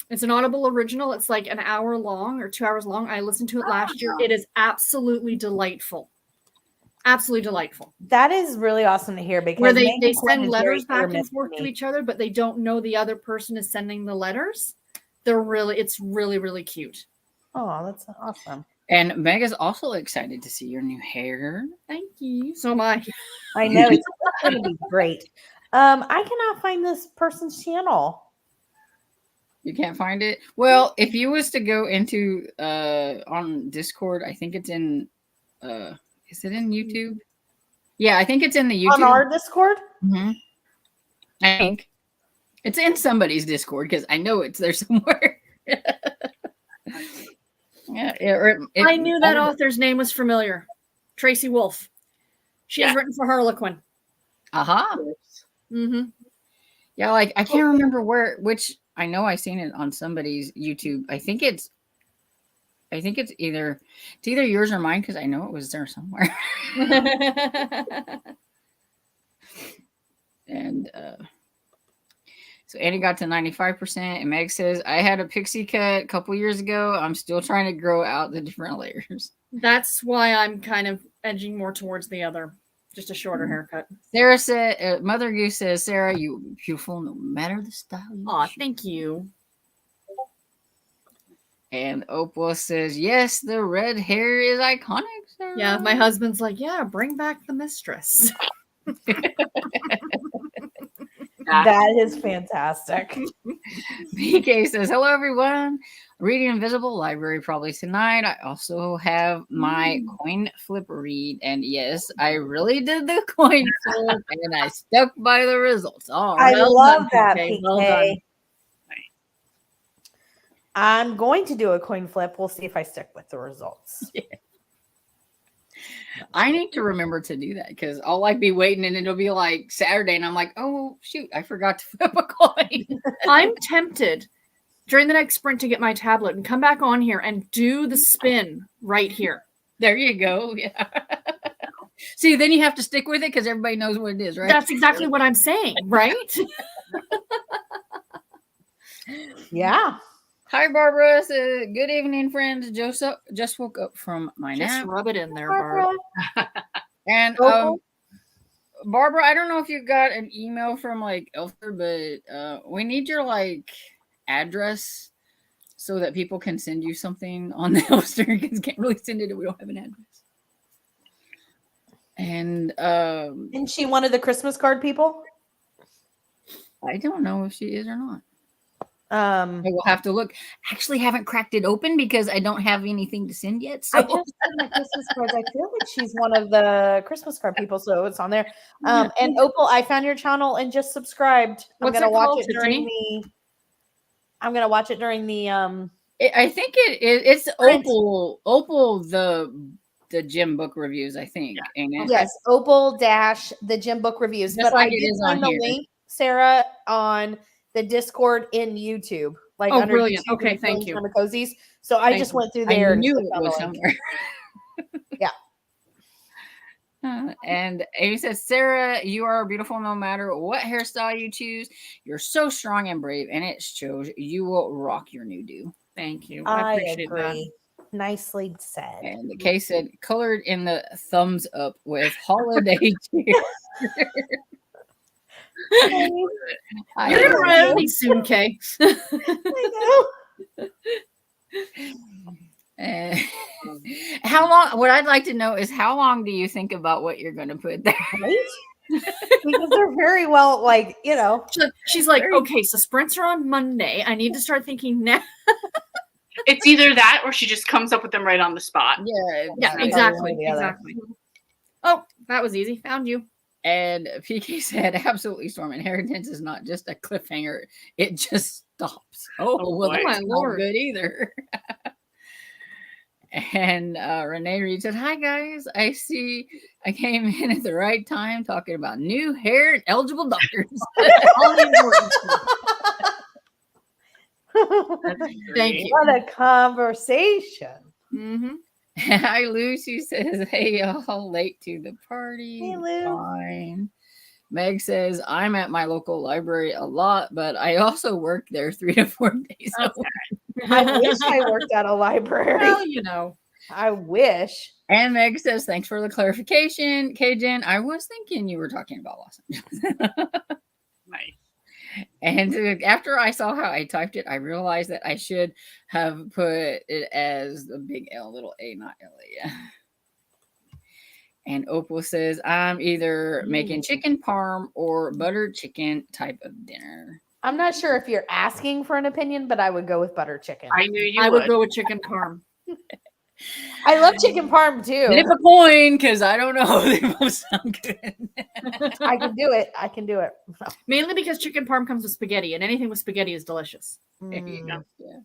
it's an Audible original. It's like an hour long or 2 hours long. I listened to it last year. It is absolutely delightful. Absolutely delightful. That is really awesome to hear because Where they Megan Quinn send is letters very back and forth to each other, but they don't know the other person is sending the letters. It's really, really cute. Oh, that's awesome. And Meg is also excited to see your new hair. Thank you. So am I. I know it's going to be great. I cannot find this person's channel. You can't find it? Well, if you was to go into on Discord, I think it's in is it in YouTube? Yeah, I think it's in the YouTube. On our Discord? Mm-hmm. I think it's in somebody's Discord because I know it's there somewhere. Yeah, I knew that author's name was familiar. Tracy Wolf. She has written for Harlequin. Aha. Mm-hmm. Yeah, like I can't remember which. I know I seen it on somebody's YouTube. I think it's either yours or mine because I know it was there somewhere. And so Annie got to 95%, and Meg says, I had a pixie cut a couple years ago. I'm still trying to grow out the different layers. That's why I'm kind of edging more towards the other. Just a shorter haircut. Sarah said, Mother Goose says, Sarah, you beautiful no matter the style. Aw, thank you. And Opal says, yes, the red hair is iconic, Sarah. Yeah, my husband's like, yeah, bring back the mistress. That is fantastic. BK says, hello, everyone. Reading Invisible Library probably tonight. I also have my coin flip read. And yes, I really did the coin flip and I stuck by the results. All right. I love that, PK. Well done. I'm going to do a coin flip. We'll see if I stick with the results. Yeah. I need to remember to do that because I'll like be waiting and it'll be like Saturday and I'm like, oh shoot, I forgot to flip a coin. I'm tempted during the next sprint to get my tablet and come back on here and do the spin right here. There you go. Yeah. See, then you have to stick with it because everybody knows what it is, right? That's exactly what I'm saying, right? Yeah. Hi, Barbara. Says, good evening, friends. Just woke up from my Just nap. rub it in there, Barbara. Barbara. And Barbara, I don't know if you got an email from like Elfer, but we need your like address so that people can send you something on the Elster because can't really send it if we don't have an address. And Isn't she one of the Christmas card people? I don't know if she is or not. I I will have to look. Actually, haven't cracked it open because I don't have anything to send yet. So just sent my Christmas cards. I feel like she's one of the Christmas card people, so it's on there. And Opal, I found your channel and just subscribed. What's I'm gonna it watch called, it during Tiffany? I'm gonna watch it during the I think it's Opal the gym book reviews. I think. And yes, Opal dash the gym book reviews. Just But like I it did is find on the here. link, Sarah, on the Discord in YouTube. Like Oh, under brilliant. YouTube Okay, and thank Films you. from the Cozies. So I Thank just you. went through there I and knew clicked it on the was link. somewhere. And Amy says, Sarah, you are beautiful no matter what hairstyle you choose. You're so strong and brave, and it shows. You will rock your new do. Thank you. I appreciate agree. Nicely said. And Kay said, colored in the thumbs up with holiday cheer. I You're gonna love run out you. of these soon, Kay. I know. Uh, how long? What I'd like to know is how long do you think about what you're going to put there? Right? Because they're very well, like, you know. She's like, okay, so sprints are on Monday. I need to start thinking now. It's either that or she just comes up with them right on the spot. Yeah, exactly. the other. Exactly. Oh, that was easy. Found you. And PK said, absolutely, Storm. Inheritance is not just a cliffhanger. It just stops. Oh well, boy. that's My not Lord. good either. And Renee Reed said, hi, guys. I see I came in at the right time talking about new hair and eligible doctors. All the important stuff. Thank you. What a conversation. Mm-hmm. Hi, Lucy says, hey, y'all, late to the party. Hey, Lou. Fine. Meg says, I'm at my local library a lot, but I also work there 3 to 4 days a week. I wish I worked at a library. Well, you know. I wish. And Meg says, thanks for the clarification, Cajun. I was thinking you were talking about Los Angeles. Nice. And after I saw how I typed it, I realized that I should have put it as the big L, little a, not L-A. And Opal says, I'm either making chicken parm or butter chicken type of dinner. I'm not sure if you're asking for an opinion, but I would go with butter chicken. I knew you I would. would go with chicken parm. I love chicken parm too. Flip a coin, because I don't know. They both sound good. I can do it. I can do it. Mainly because chicken parm comes with spaghetti, and anything with spaghetti is delicious. There you go. Yeah.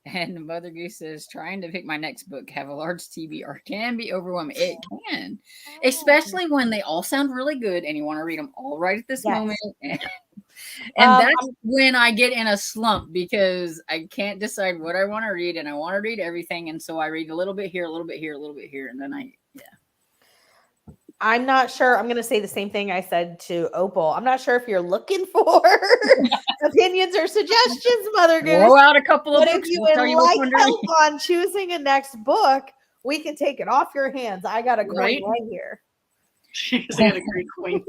And Mother Goose says, trying to pick my next book, have a large TBR can be overwhelming. It can, especially when they all sound really good and you want to read them all right at this moment. And that's when I get in a slump because I can't decide what I want to read and I want to read everything. And so I read a little bit here, a little bit here, a little bit here. And then I'm not sure. I'm going to say the same thing I said to Opal. I'm not sure if you're looking for opinions or suggestions, Mother Goose. Throw out a couple of But books. if you We'll tell would you which like one to help read. on choosing a next book, we can take it off your hands. I got a great right here. She's got a great queen.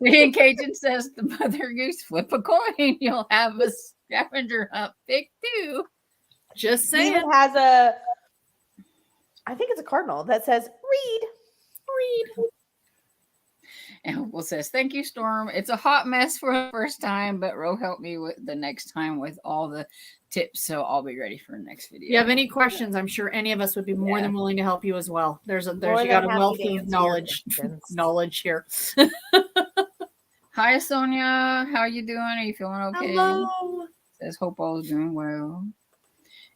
And Cajun says, the Mother Goose, flip a coin. You'll have a scavenger hunt pick too. Just It saying. even has a, I think it's a cardinal that says read. And Opal says, thank you, Storm. It's a hot mess for the first time, but Ro helped me with the next time with all the tips, so I'll be ready for the next video. If you have any questions, I'm sure any of us would be more than willing to help you as well. There's you More got a than wealth happy to of answer knowledge your questions. knowledge here. Hi, Sonia. How you doing? Are you feeling okay? Hello. Says, hope all is doing well.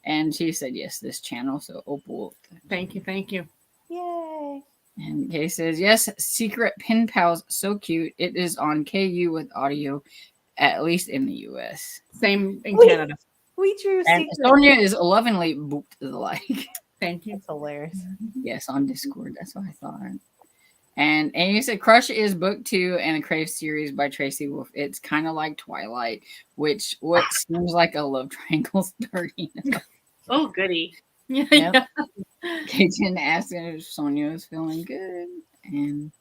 And she said, yes, this channel. So Opal. Thank you. Yay. And Kay says, yes, Secret Pen Pals, so cute. It is on KU with audio, at least in the US. Same in Wait. Canada. We drew And secret. Sonia is lovingly booped the like. Thank you. It's hilarious. Yes, on Discord. That's what I thought. And Amy said, Crush is book 2 and the Crave series by Tracy Wolf. It's kind of like Twilight, what seems like a love triangle starting. Oh, goody. Yeah. Cajun asked if Sonia was feeling good. And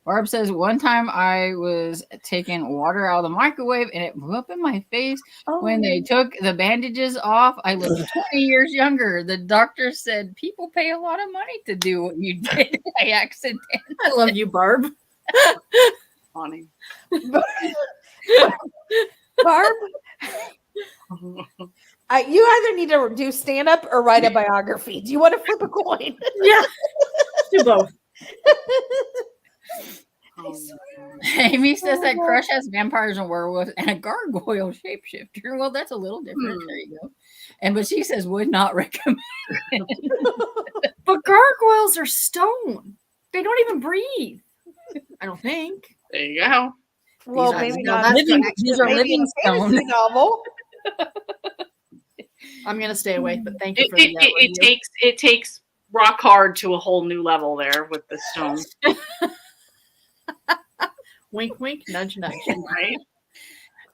Barb says, one time I was taking water out of the microwave and it blew up in my face. When they took the bandages off, I looked 20 years younger. The doctor said, people pay a lot of money to do what you did by accident. I love you, Barb. Funny. Barb, you either need to do stand up or write a biography. Do you want to flip a coin? Yeah. Do both. Amy says that Crush has vampires and werewolves and a gargoyle shapeshifter. Well, that's a little different. There you go. But she says would not recommend. But gargoyles are stone. They don't even breathe. I don't think. There you go. Well, These are- maybe no, not. that's living- not- these are Maybe living a fantasy stones. novel. I'm gonna stay away, but thank you for the review. It takes rock hard to a whole new level there with the stone. Wink, wink, nudge, nudge. Right?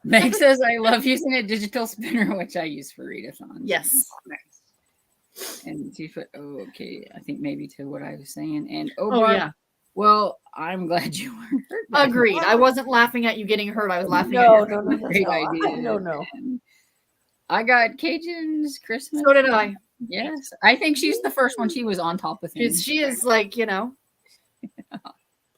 Meg says I love using a digital spinner, which I use for readathons. Yes. And she put, oh, okay. I think maybe to what I was saying. And Oh, yeah. Well, I'm glad you weren't hurt. by Agreed. that. I wasn't laughing at you getting hurt. I was laughing No, at you. Great idea. No. I got Cajun's Christmas. So did I. Yes, I think she's the first one. She was on top of things. She is like,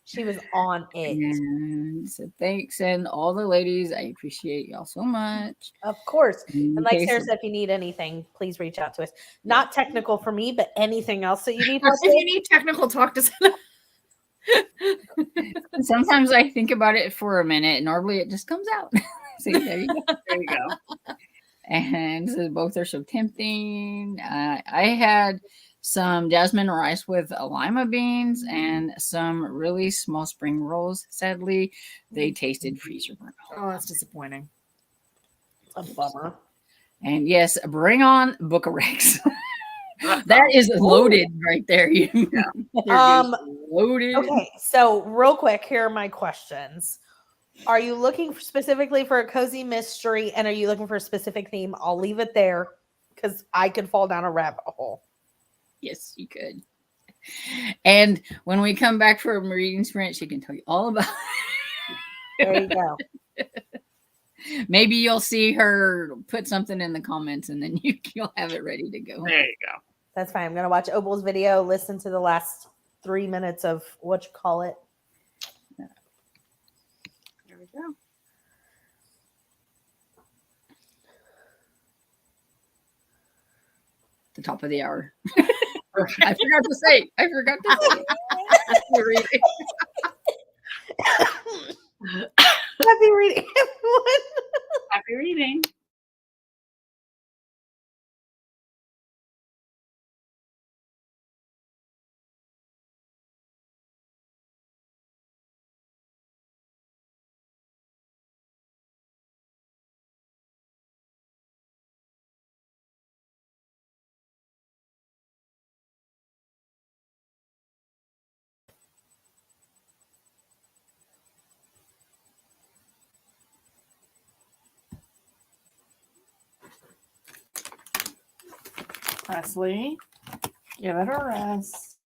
She was on it. And so thanks, and all the ladies, I appreciate y'all so much. Of course. In And like case Sarah of- said, if you need anything, please reach out to us. Not technical for me, but anything else that you need help if you with. need technical talk to send sometimes I think about it for a minute. Normally, it just comes out. See, there you go. There you go. And so both are so tempting. I had some jasmine rice with lima beans and some really small spring rolls. Sadly, they tasted freezer burnt. Oh, that's disappointing. A bummer. And yes, bring on Bucarex. That is loaded right there. Loaded. Okay, so real quick, here are my questions. Are you looking specifically for a cozy mystery, and are you looking for a specific theme? I'll leave it there because I could fall down a rabbit hole. Yes, you could. And when we come back for a reading sprint, she can tell you all about it. There you go. Maybe you'll see her put something in the comments, and then you'll have it ready to go. There you go. That's fine. I'm gonna watch Opal's video, listen to the last 3 minutes of what you call it. There we go. The top of the hour. I forgot to say. Happy reading. Happy reading, everyone. Happy reading. Leslie, give it a rest.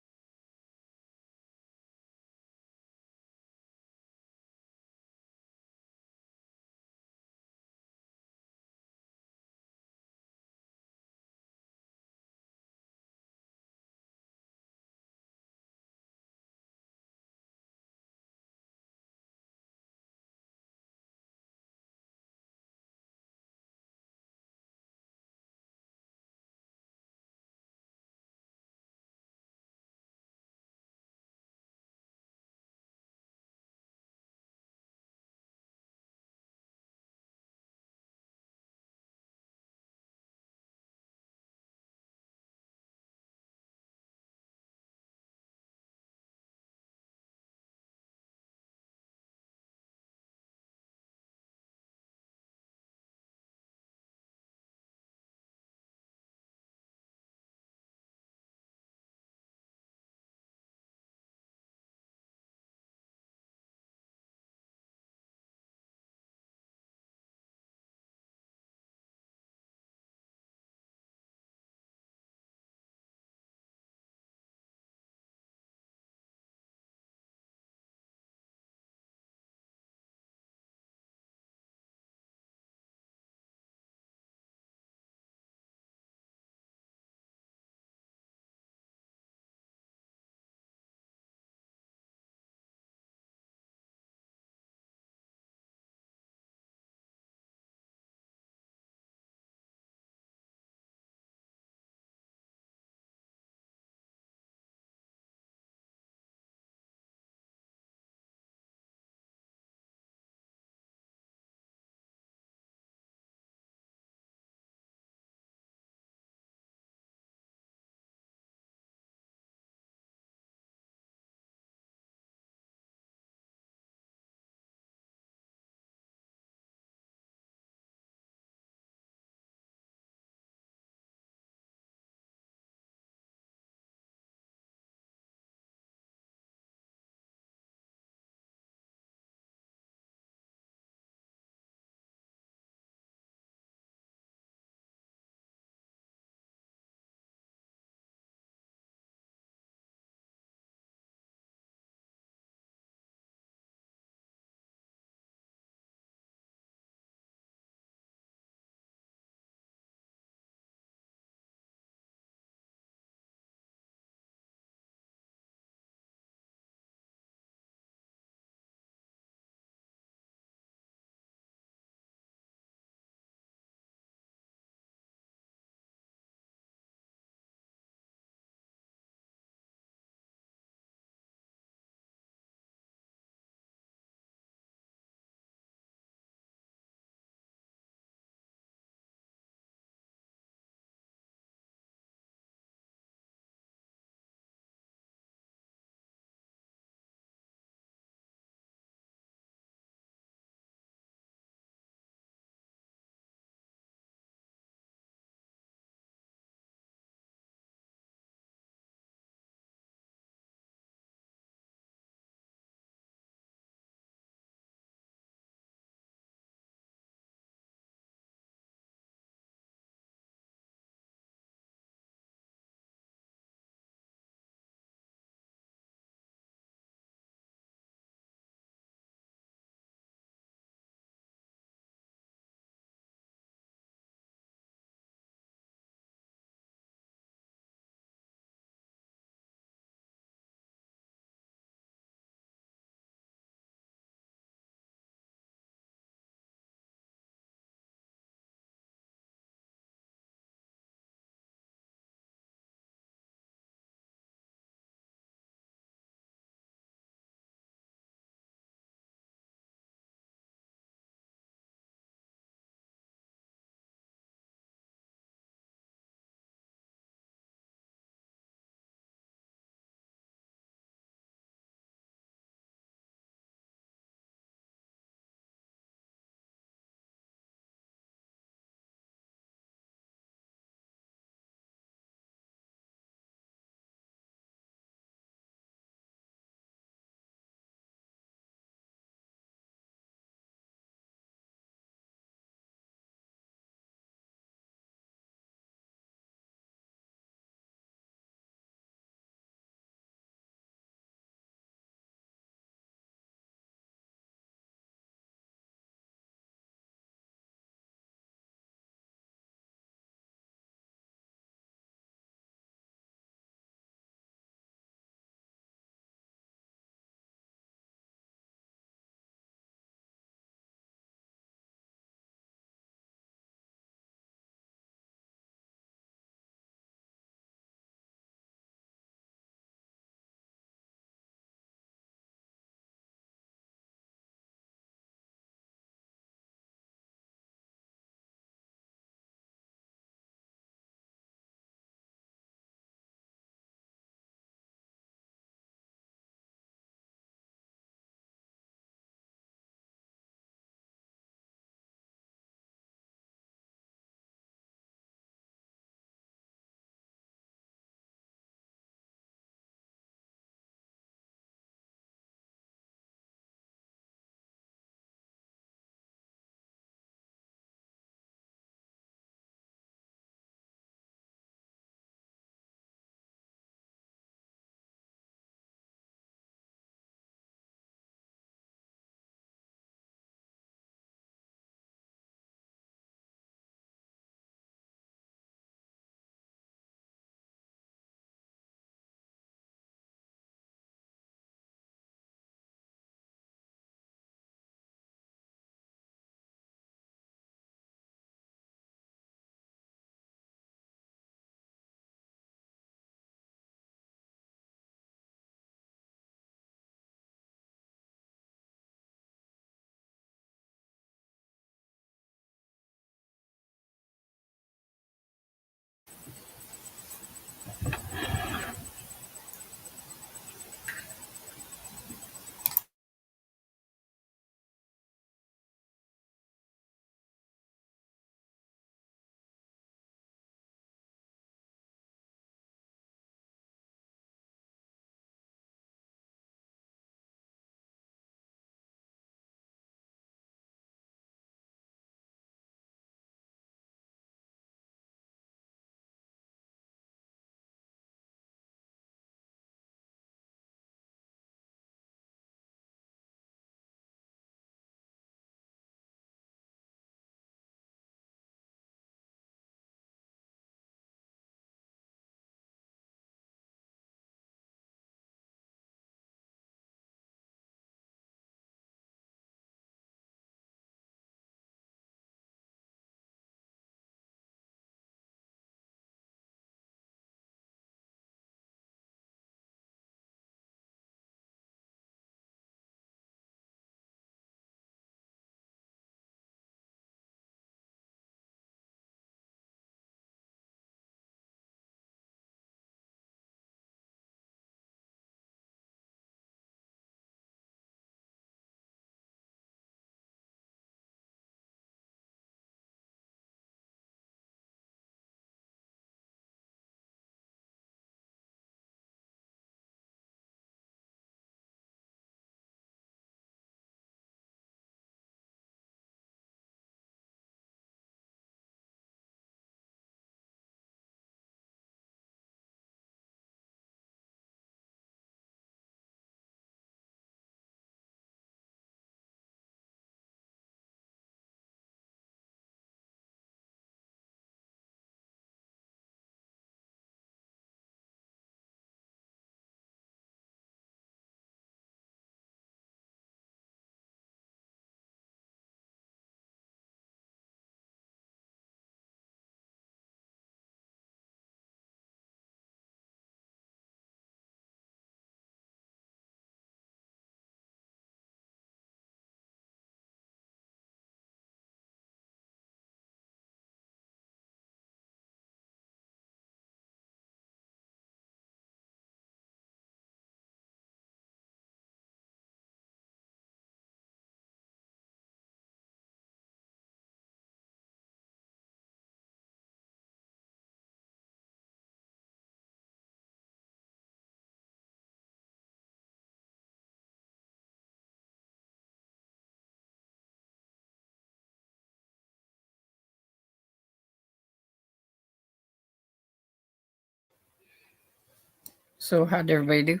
So how'd everybody do?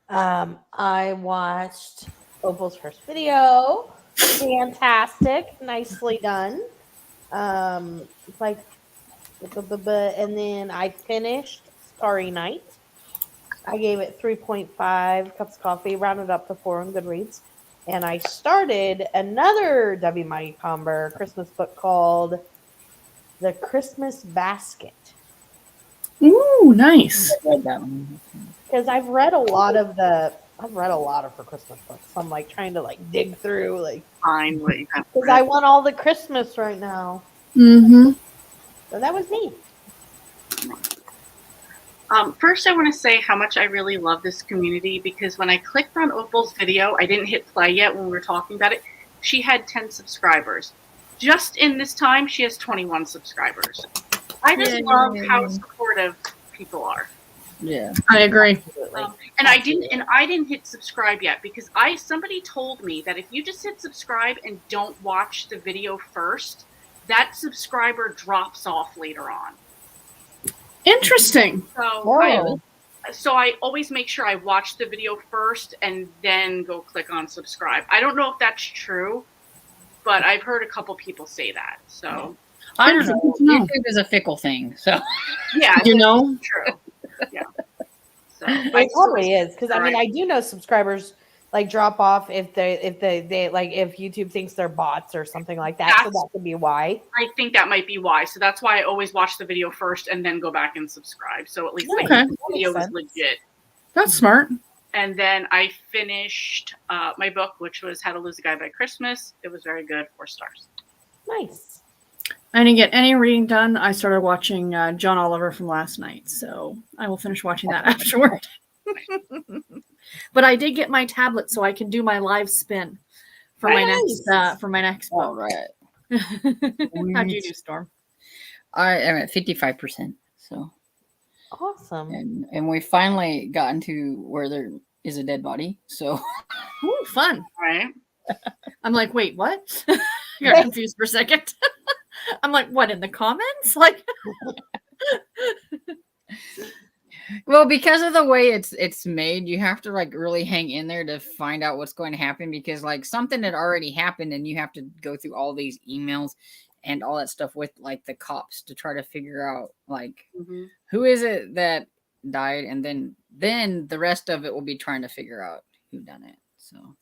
I watched Opal's first video. Fantastic, nicely done. Like, and then I finished Starry Night. I gave it 3.5 cups of coffee, rounded up to 4 on Goodreads. And I started another W. Mighty Comber Christmas book called The Christmas Basket. Ooh, nice. I read that one. Because I've read a lot of her Christmas books. So I'm like trying to like dig through, like, Finally. because I want all the Christmas right now. Mm-hmm. So that was me. First, I want to say how much I really love this community, because when I clicked on Opal's video, I didn't hit play yet when we were talking about it. She had 10 subscribers. Just in this time, she has 21 subscribers. I just love how supportive people are. Yeah. I agree. And I didn't hit subscribe yet, because somebody told me that if you just hit subscribe and don't watch the video first, that subscriber drops off later on. Interesting. So I always make sure I watch the video first and then go click on subscribe. I don't know if that's true, but I've heard a couple people say that. So I don't know. YouTube is a fickle thing. So yeah, you know, true. Yeah. So It totally is, because I mean I do know subscribers like drop off if they like if YouTube thinks they're bots or something like that. So that could be why. I think that might be why. So that's why I always watch the video first and then go back and subscribe. So at least the video is legit. That's smart. And then I finished my book, which was How to Lose a Guy by Christmas. It was very good. 4 stars. Nice. I didn't get any reading done. I started watching John Oliver from last night, so I will finish watching that afterward. But I did get my tablet so I can do my live spin for my next book. All right. How'd you do, Storm? I am at 55%. So awesome. And we finally gotten to where there is a dead body. So ooh, fun. Right. I'm like, wait, what? I got confused for a second. I'm like, what, in the comments? Like well, because of the way it's made, you have to like really hang in there to find out what's going to happen, because like something had already happened and you have to go through all these emails and all that stuff with like the cops to try to figure out like who is it that died, and then the rest of it will be trying to figure out who done it. So,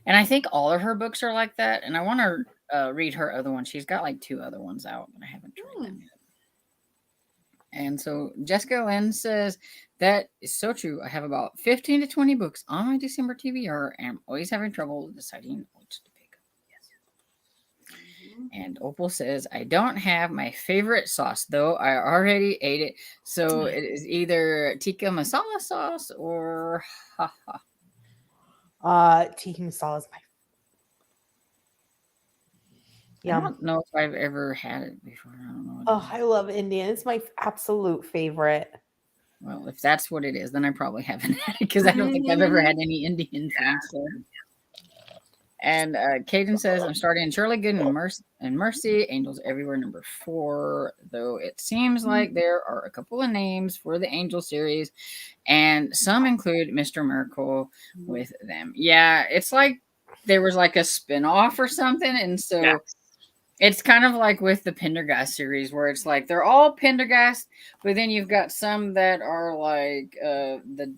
and I think all of her books are like that, and I want to read her other one. She's got like 2 other ones out, but I haven't tried them yet. And so Jessica Lynn says, that is so true. I have about 15 to 20 books on my December TBR, and I'm always having trouble deciding which to pick up. Yes. And Opal says, I don't have my favorite sauce, though. I already ate it. So it is either tikka masala sauce or Tikka masala is my I don't know if I've ever had it before. I don't know. Oh, I love Indian. It's my absolute favorite. Well, if that's what it is, then I probably haven't had it, because I don't think I've ever had any Indian food. So. And Caden says, I'm starting Shirley Good and Mercy, Angels Everywhere, number 4, though it seems like there are a couple of names for the Angel series, and some include Mr. Miracle with them. Yeah, it's like there was like a spinoff or something, and so it's kind of like with the Pendergast series, where it's like they're all Pendergast, but then you've got some that are like the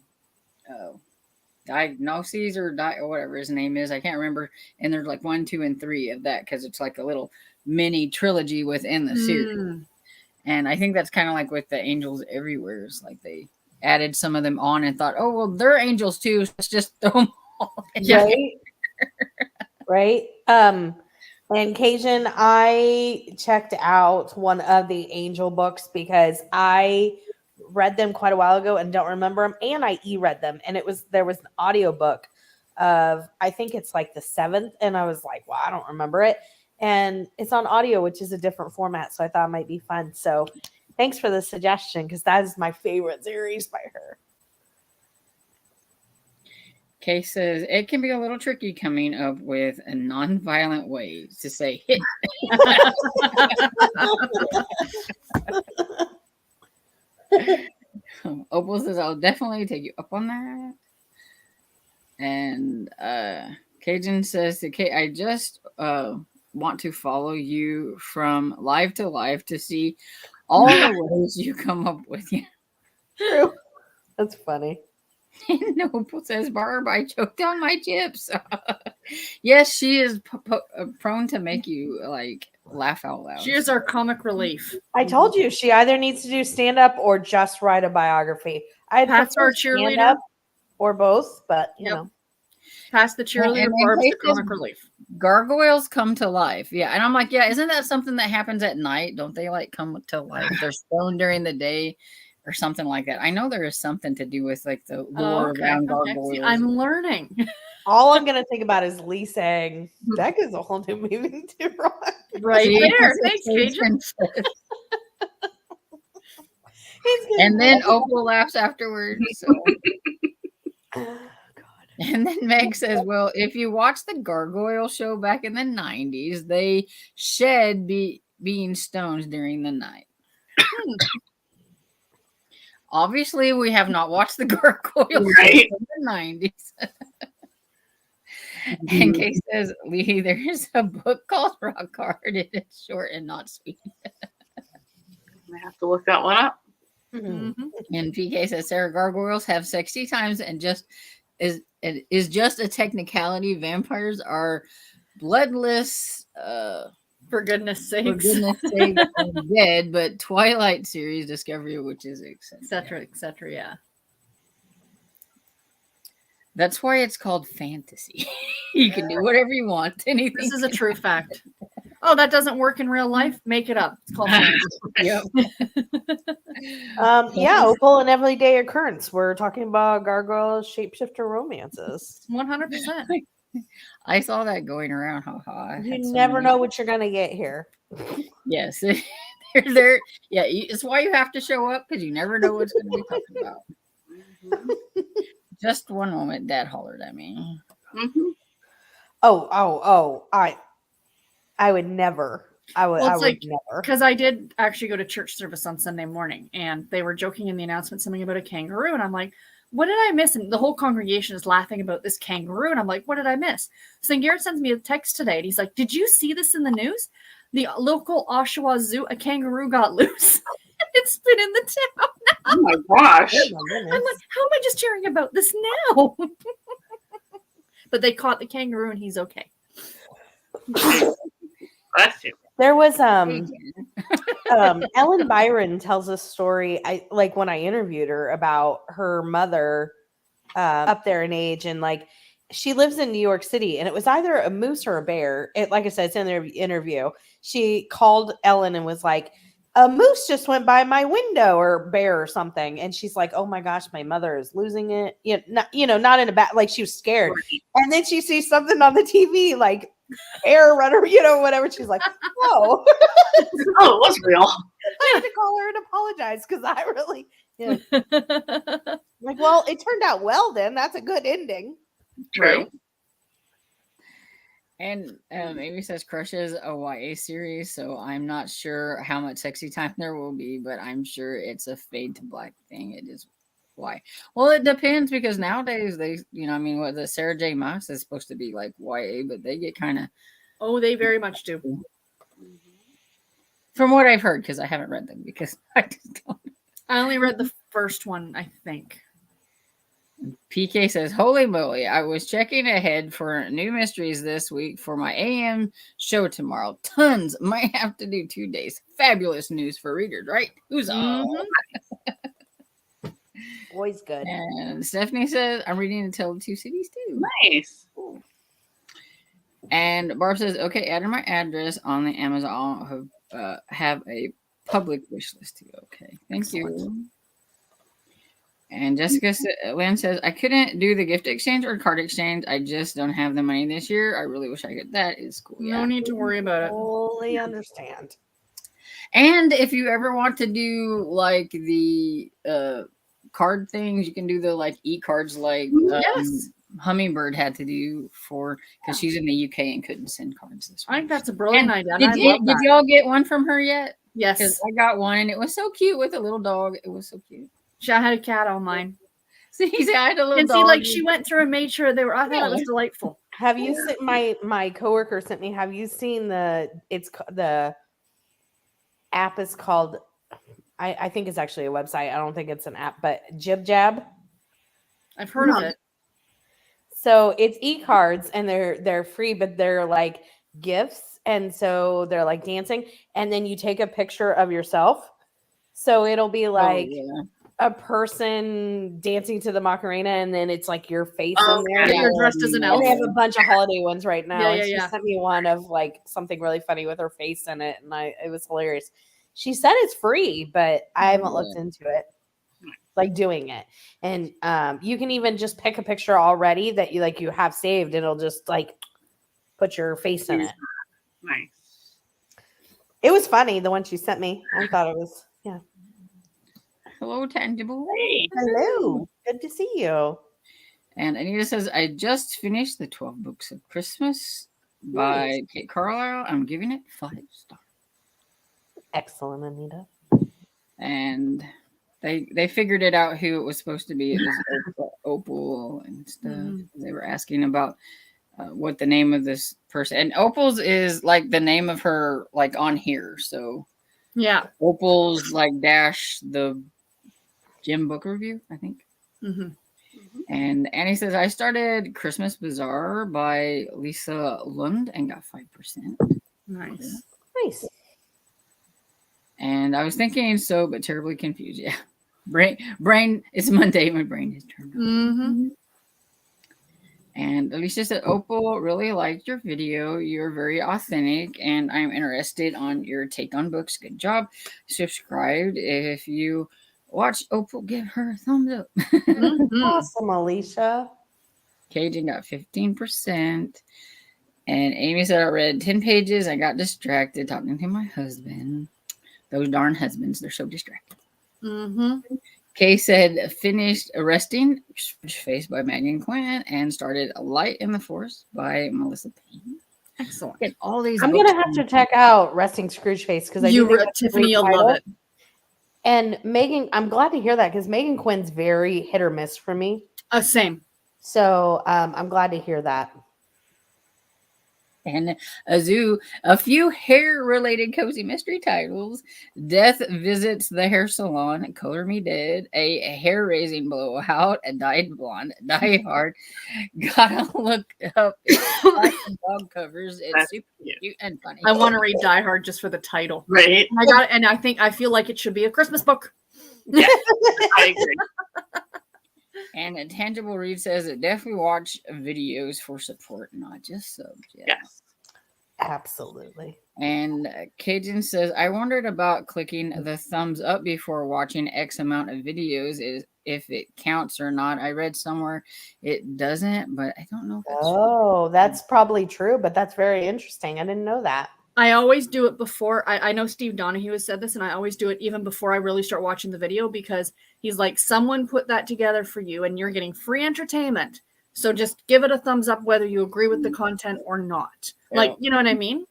Diagnoses or whatever his name is. I can't remember. And there's like 1, 2, and 3 of that, because it's like a little mini trilogy within the series. And I think that's kind of like with the Angels Everywhere. It's like they added some of them on and thought, oh, well, they're angels too. So let's just throw them all in. Right. And Cajun, I checked out one of the Angel books because I read them quite a while ago and don't remember them, and I read them, and there was an audiobook of, I think it's like the 7th, and I was like, well, I don't remember it, and it's on audio, which is a different format, so I thought it might be fun. So thanks for the suggestion, because that is my favorite series by her. Kay says it can be a little tricky coming up with a non-violent way to say hit. Opal says I'll definitely take you up on that. And Cajun says to Kay, I just want to follow you from live to live to see all the ways you come up with. Yeah. True. That's funny. And Opal says, Barb, I choked on my chips. Yes, she is prone to make you like laugh out loud. She is our comic relief. I told you she either needs to do stand up or just write a biography. I'd Pat's prefer our cheerleader. stand-up or both, but you know. Pass the cheerleader, Barb's the comic relief. Gargoyles come to life. Yeah. And I'm like, yeah, isn't that something that happens at night? Don't they like come to life? They're stoned during the day or something like that. I know there is something to do with like the lore around gargoyles. See, I'm learning. All I'm going to think about is Lee saying, that gives a whole new meaning to Ron. Right See, there. Thanks, Cajun. And then Opal laughs afterwards. So. Oh, And then Meg says, well, if you watch the Gargoyle show back in the 90s, they shed being stoned during the night. Obviously, we have not watched the Gargoyle show in the 90s. And Kay says, Lee, there's a book called Rock Hard, and it's short and not sweet. I have to look that one up. Mm-hmm. And PK says, Sarah, gargoyles have sexy times and just is just a technicality. Vampires are bloodless, for goodness sakes. for goodness sake, dead, but Twilight series, Discovery of Witches, etc. Yeah. That's why it's called fantasy. You can do whatever you want. Anything. This is a true fact. Oh, that doesn't work in real life? Make it up. It's called fantasy. Yep. Yeah, Opal and Everyday Occurrence. We're talking about gargoyle shapeshifter romances. 100%. I saw that going around. Haha. You never know what you're gonna get here. Yes. They're yeah, it's why you have to show up, because you never know what's going to be talking about. Just one moment, Dad hollered at me. Mm-hmm. I would never. I would never. Because I did actually go to church service on Sunday morning, and they were joking in the announcement something about a kangaroo, and I'm like, what did I miss? And the whole congregation is laughing about this kangaroo, and I'm like, what did I miss? So then Garrett sends me a text today, and he's like, did you see this in the news? The local Oshawa Zoo, a kangaroo got loose. It's been in the town now. Oh my gosh. Oh my I'm like, how am I just hearing about this now? But they caught the kangaroo and he's okay. Bless you. There was Ellen Byron tells a story. I like when I interviewed her about her mother up there in age, and like she lives in New York City, and it was either a moose or a bear. Like I said, it's in the interview. She called Ellen and was like, a moose just went by my window, or bear or something. And she's like, oh my gosh, my mother is losing it. Not in a bad, like she was scared. Right. And then she sees something on the TV, like air runner, whatever. She's like, oh, Oh, it was real. I had to call her and apologize because I really, like, well, it turned out well then. That's a good ending. True. And Amy says crushes a YA series, so I'm not sure how much sexy time there will be, but I'm sure it's a fade to black thing. It is why. Well, it depends, because nowadays they, what the Sarah J. Maas is supposed to be like YA, but they get kind of. Oh, they very much do. From what I've heard, because I haven't read them, because I just don't. I only read the first one, I think. PK says, holy moly, I was checking ahead for new mysteries this week for my AM show tomorrow. Tons. Might have to do 2 days. Fabulous news for readers, right? Who's Always good. And Stephanie says, I'm reading Tale of Two Cities too. Nice. Cool. And Barb says, okay, added my address on the Amazon. I'll have a public wish list too. Okay, thank you. And Jessica Lynn says, I couldn't do the gift exchange or card exchange. I just don't have the money this year. I really wish I could. That is cool. No need to worry about it. Totally understand. And if you ever want to do like the card things, you can do the like e-cards, like Yes. Hummingbird had to do for because she's in the UK and couldn't send cards this I week. think that's a brilliant And idea. And I Did, love did that. y'all get one from her yet? Yes. Because I got one and it was so cute with a little dog. It was so cute. I had a cat on mine. See, I had a little And dog. see, like she went through and made sure they were. I thought it was delightful. Have you seen my coworker sent me? Have you seen the app is called? I think it's actually a website. I don't think it's an app, but Jib Jab. I've heard of it. So it's e-cards and they're free, but they're like gifts, and so they're like dancing, and then you take a picture of yourself. So it'll be like a person dancing to the Macarena, and then it's like your face in there. Yeah, you're dressed as an elf. And they have a bunch of holiday ones right now. Yeah, and she sent me one of like something really funny with her face in it, and it was hilarious. She said it's free, but I haven't looked into it, like doing it. And you can even just pick a picture already that you have saved. It'll just like put your face in it. Nice. It was funny, the one she sent me. I thought it was, yeah. Hello, Tangible. Hey. Hello. Good to see you. And Anita says, I just finished the 12 Books of Christmas by Kate Carlisle. I'm giving it 5 stars. Excellent, Anita. And they figured it out who it was supposed to be. It was Opal and stuff. They were asking about what the name of this person. And Opal's is like the name of her, like on here. So yeah, Opal's like dash the Jim book review, I think. And Annie says, I started Christmas Bazaar by Lisa Lund and got 5%. Nice. Nice. And I was thinking so, but terribly confused. Yeah. Brain, it's Monday. My brain is turned on. And Alicia said, Opal, really liked your video. You're very authentic, and I'm interested on your take on books. Good job. Subscribed. If you watch Opal, give her a thumbs up. Awesome, Alicia. Cajun got 15%. And Amy said, I read 10 pages. I got distracted talking to my husband. Those darn husbands, they're so distracted. Kay said, finished Arresting Face by Megan Quinn and started A Light in the Forest by Melissa Payne. Excellent. Get all these. I'm gonna have to check out Resting Scrooge Face because Tiffany, you'll love it. And Megan, I'm glad to hear that because Megan Quinn's very hit or miss for me. Same. So I'm glad to hear that. And Azu, a few hair-related cozy mystery titles. Death Visits the Hair Salon, Color Me Dead, A Hair-Raising Blowout, A Dyed Blonde, Die Hard. Gotta look up dog covers. It's super cute and funny. I want to read Die Hard just for the title. Right. And I feel like it should be a Christmas book. Yeah, I agree. And a Tangible Read says that definitely watch videos for support, not just subs. Yeah. Yes. Absolutely. And Cajun says, I wondered about clicking the thumbs up before watching X amount of videos, is if it counts or not. I read somewhere it doesn't, but I don't know if that's true. That's probably true, but that's very interesting. I didn't know that. I always do it before. I know Steve Donahue has said this, and I always do it even before I really start watching the video because he's like, someone put that together for you and you're getting free entertainment. So just give it a thumbs up whether you agree with the content or not. Yeah. Like, you know what I mean?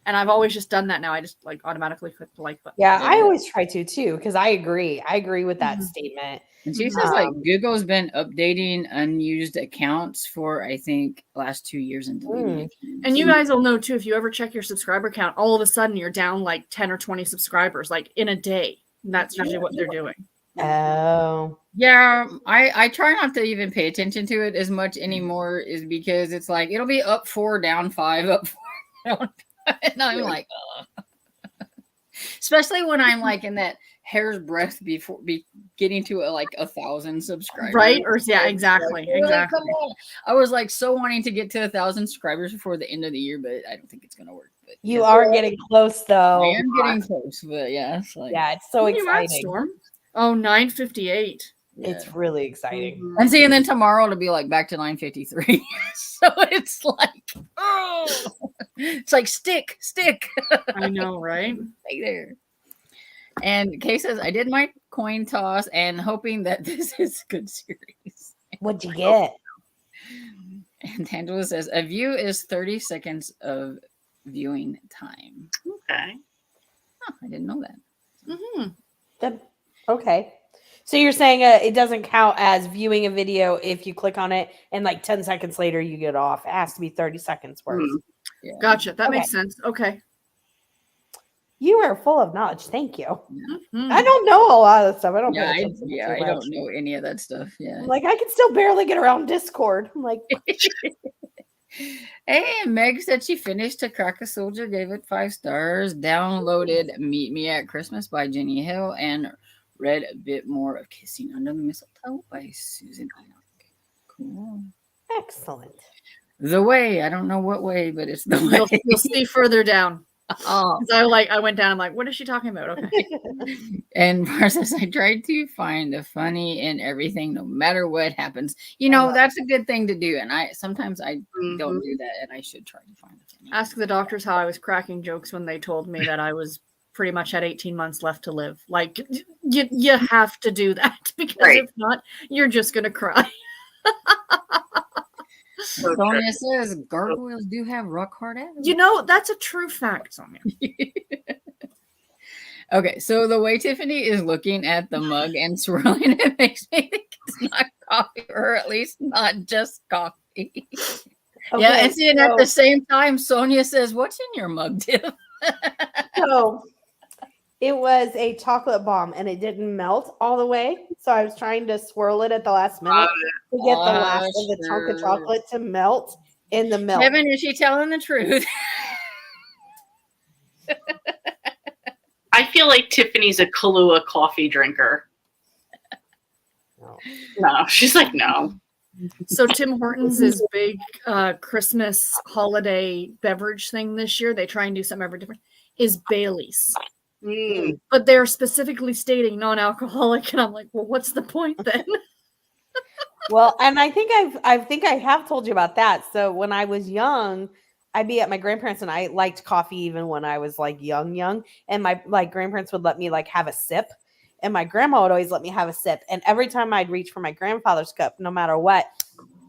And I've always just done that now. I just like automatically click the like button. Yeah, I always try to too because I agree. I agree with that statement. And she says like Google's been updating unused accounts for I think last 2 years and deleting it. And you guys will know too, if you ever check your subscriber count, all of a sudden you're down like 10 or 20 subscribers like in a day. And that's usually what they're doing. Oh. Yeah, I try not to even pay attention to it as much anymore, is because it's like it'll be up 4, down 5, up 4, down 5. And I'm like, especially when I'm like in that hair's breadth before getting to like 1,000 subscribers. Right? Or yeah, exactly. Like, Exactly. come on. I was like so wanting to get to 1,000 subscribers before the end of the year, but I don't think it's gonna work. But You are getting close though. I am getting close, but yeah, it's like Yeah, it's so What are you at, exciting. Storm? Oh, 958. yeah. It's really exciting. And see, and then tomorrow it'll be like back to 953. So it's like, oh, it's like stick. I know, right? Right there. And Kay says, I did my coin toss and hoping that this is a good series. What'd you get? And Angela says, a view is 30 seconds of viewing time. Okay. Oh, I didn't know that. Okay. So you're saying it doesn't count as viewing a video if you click on it and like 10 seconds later you get off. It has to be 30 seconds worth. Yeah. Gotcha. That Okay. makes sense. Okay. You are full of knowledge. Thank you. Mhm. I don't know a lot of stuff. I don't Yeah, pay attention too I much. don't know any of that stuff. Yeah. I'm like, I can still barely get around Discord. I'm like, Hey, Meg said she finished To Crack a Soldier, gave it 5 stars, downloaded Meet Me at Christmas by Jenny Hill, and read a bit more of Kissing Under the Mistletoe by Susan Enoch. Cool. excellent. The Way. I don't know what way, but it's The Way. You'll see further down. Oh. 'Cause I went down. I'm like, what is she talking about? Okay. And Bar says, I tried to find the funny in everything, no matter what happens. You know, that's a good thing to do. And sometimes I don't do that, and I should try to find the funny. Ask the doctors how I was cracking jokes when they told me that I was pretty much had 18 months left to live. Like, you have to do that, because if not, you're just going to cry. Sonia says gargoyles do have rock hard attitude. You know, that's a true fact, Sonia. Okay, so the way Tiffany is looking at the mug and swirling it makes me think it's not coffee, or at least not just coffee. Yeah, and seeing at the same time, Sonia says, what's in your mug, Tiff? So it was a chocolate bomb and it didn't melt all the way. So I was trying to swirl it at the last minute to get the last of the chunk of chocolate to melt in the milk. Kevin, is she telling the truth? I feel like Tiffany's a Kahlua coffee drinker. No, she's like, no. So Tim Hortons' big Christmas holiday beverage thing this year, they try and do something ever different, is Bailey's. But they're specifically stating non-alcoholic, and I'm like, well, what's the point then? Well, and I think I have told you about that. So when I was young, I'd be at my grandparents, and I liked coffee even when I was like young. And my grandparents would let me like have a sip, and my grandma would always let me have a sip. And every time I'd reach for my grandfather's cup, no matter what,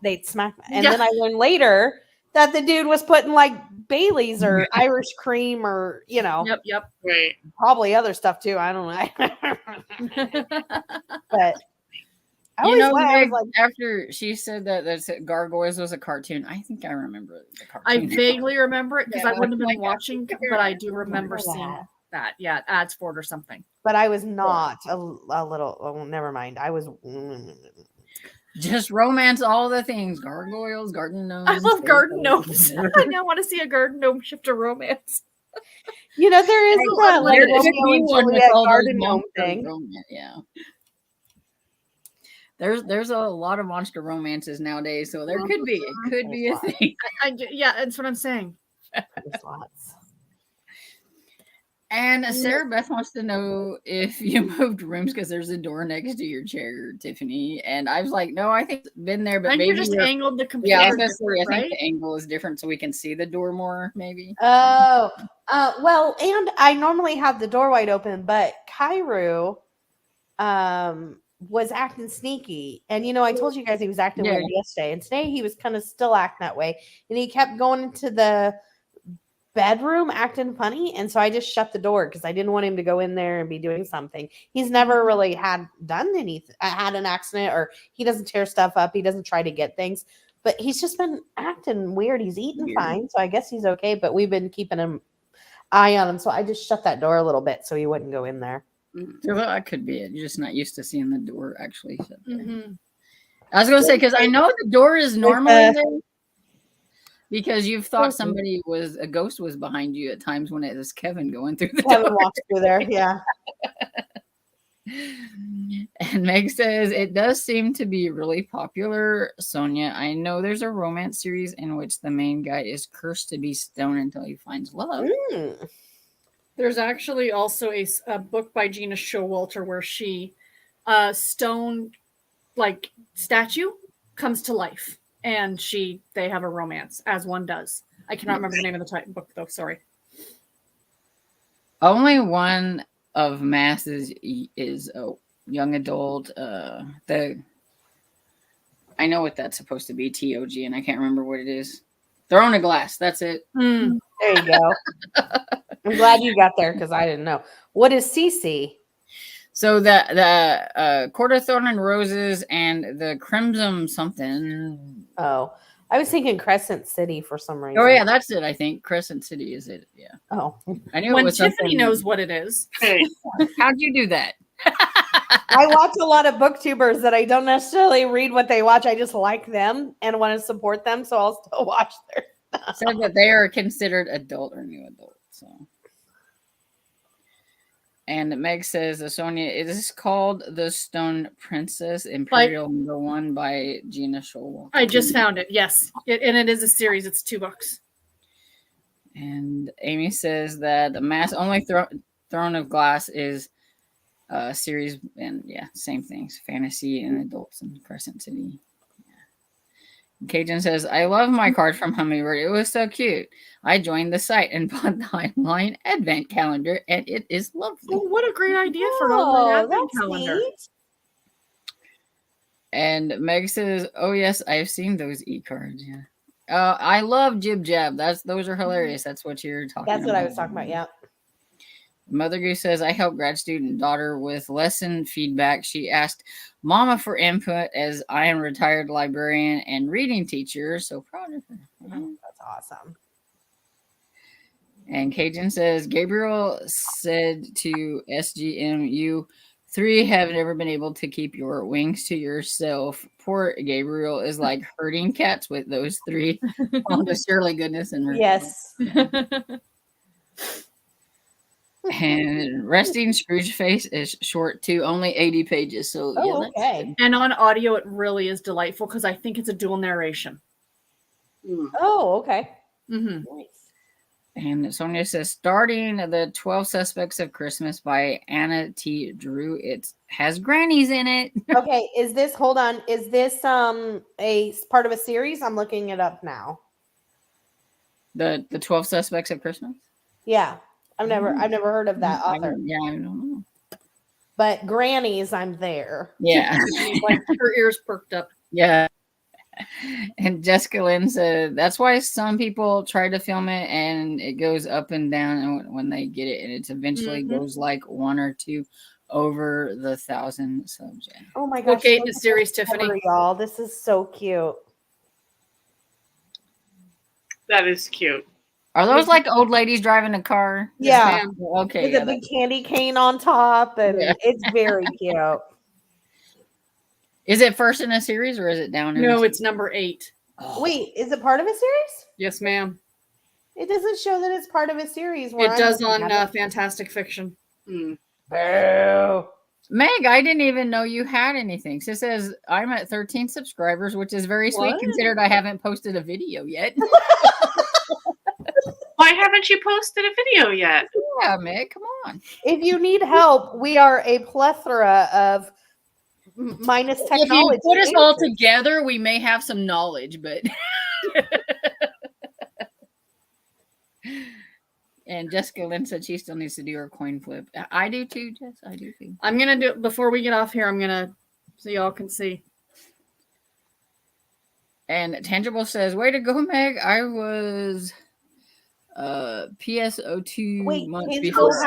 they'd smack me. And then I learned later that the dude was putting like Bailey's or Irish cream or, you know, Yep. Right. probably other stuff too. I don't know. But I You know, was like, after she said that Gargoyles was a cartoon, I think I remember the cartoon. I vaguely remember it because I wouldn't have been watching, but I do remember remember seeing that. that. Yeah, ads for it or something. but I was not a little. Oh, never mind. I was. Just romance all the things. Gargoyles, garden gnomes. I love garden gnomes. I now want to see a garden gnome shift to romance. You know, there is a like There could Romeo be and one with Juliet all those garden gnome monster thing. romance, yeah. There's a lot of monster romances nowadays, so there could be. It could be a thing. Yeah, that's what I'm saying. There's lots. And Sarah Beth wants to know if you moved rooms because there's a door next to your chair, Tiffany. And I was like, no, I think it's been there, but And maybe you just angled the computer. Yeah, I was gonna say, I right? think the angle is different, so we can see the door more, maybe. Oh, well, and I normally have the door wide open, but Cairo, was acting sneaky. And, you know, I told you guys he was acting weird yesterday. And today he was kind of still acting that way. And he kept going into the bedroom acting funny. And so I just shut the door because I didn't want him to go in there and be doing something. He's never really had an accident, or he doesn't tear stuff up. He doesn't try to get things. But he's just been acting weird. He's eating fine. So I guess he's okay. But we've been keeping an eye on him. So I just shut that door a little bit so he wouldn't go in there. So that could be it. You're just not used to seeing the door actually shut there. Mm-hmm. I was going to say, because I know the door is normally there, because you've thought a ghost was behind you at times when it was Kevin going through the Kevin door. walks through there, yeah. And Meg says, it does seem to be really popular, Sonia. I know there's a romance series in which the main guy is cursed to be stoned until he finds love. There's actually also a book by Gina Showalter where she stone like statue comes to life, and they have a romance, as one does. I cannot remember the name of the book though. Sorry. Only one of Mass is a young adult. The I know what that's supposed to be, TOG, and I can't remember what it is. Throne of Glass. That's it. Hmm. There you go. I'm glad you got there because I didn't know. What is CC? So the Court of Thorn and Roses and the Crimson something. Oh, I was thinking Crescent City for some reason. Oh yeah, that's it. I think Crescent City is it. Yeah, Oh, I knew it When was Tiffany something. knows what it is. Hey, How'd you do that? I watch a lot of booktubers that I don't necessarily read what they watch. I just like them and want to support them, so I'll still watch their. Said that they are considered adult or new adult. So, and Meg says, Sonia, it is called The Stone Princess Imperial #1 by Gina Showalter. I just found it. Yes, and it is a series. It's 2 books. And Amy says that the only Throne of Glass is a series, and yeah, same things, fantasy and adults in Crescent City. Cajun says, I love my card from Hummingbird. It was so cute. I joined the site and bought the online advent calendar, and it is lovely. Oh, what a great idea for an online advent that's calendar. neat. And Meg says, oh, yes, I've seen those e-cards. Yeah. I love Jib Jab. Those are hilarious. That's what you're talking about. That's what I was talking about. Yeah. Mother Goose says, I help grad student daughter with lesson feedback. She asked Mama for input as I am retired librarian and reading teacher. So proud of her. That's awesome. And Cajun says, Gabriel said to SGM, you 3 have never been able to keep your wings to yourself. Poor Gabriel is like herding cats with those 3. Oh, the surely goodness and mercy. Yes. And Resting Scrooge Face is short too, only 80 pages. So Oh, yeah, that's okay. good. And on audio, it really is delightful because I think it's a dual narration. Oh, okay. Mm-hmm. Nice. And Sonia says, starting the 12 Suspects of Christmas by Anna T. Drew. It has grannies in it. Okay, is this hold on? Is this a part of a series? I'm looking it up now. The 12 Suspects of Christmas. Yeah. I've never heard of that author. I don't know. But grannies, I'm there. Yeah. Like her ears perked up. Yeah. And Jessica Lynn said that's why some people try to film it and it goes up and down when they get it, and it eventually goes like 1 or 2 over the 1,000 subs. Yeah. Oh my gosh. Okay, look the at series, this Tiffany. cover, y'all. This is so cute. that is cute. Are those like old ladies driving a car? Yeah. ma'am. Okay. With Yeah, a big candy cane on top, and Yeah. it's very cute. is it first in a series or is it down? No, it's number 8. Oh. Wait, is it part of a series? Yes, ma'am. It doesn't show that it's part of a series. It does on Fantastic Fiction. Mm. Boo. Meg, I didn't even know you had anything. So it says I'm at 13 subscribers, which is very sweet What? considered I haven't posted a video yet. Why haven't you posted a video yet? Yeah, Meg, come on. If you need help, we are a plethora of minus If technology. you put us all together, we may have some knowledge, but and Jessica Lynn said she still needs to do her coin flip. I do too, Jess. I do too. I'm gonna do before we get off here. I'm gonna so y'all can see. And Tangible says, "Way to go, Meg! I was PSO2 Wait, months Tangible, before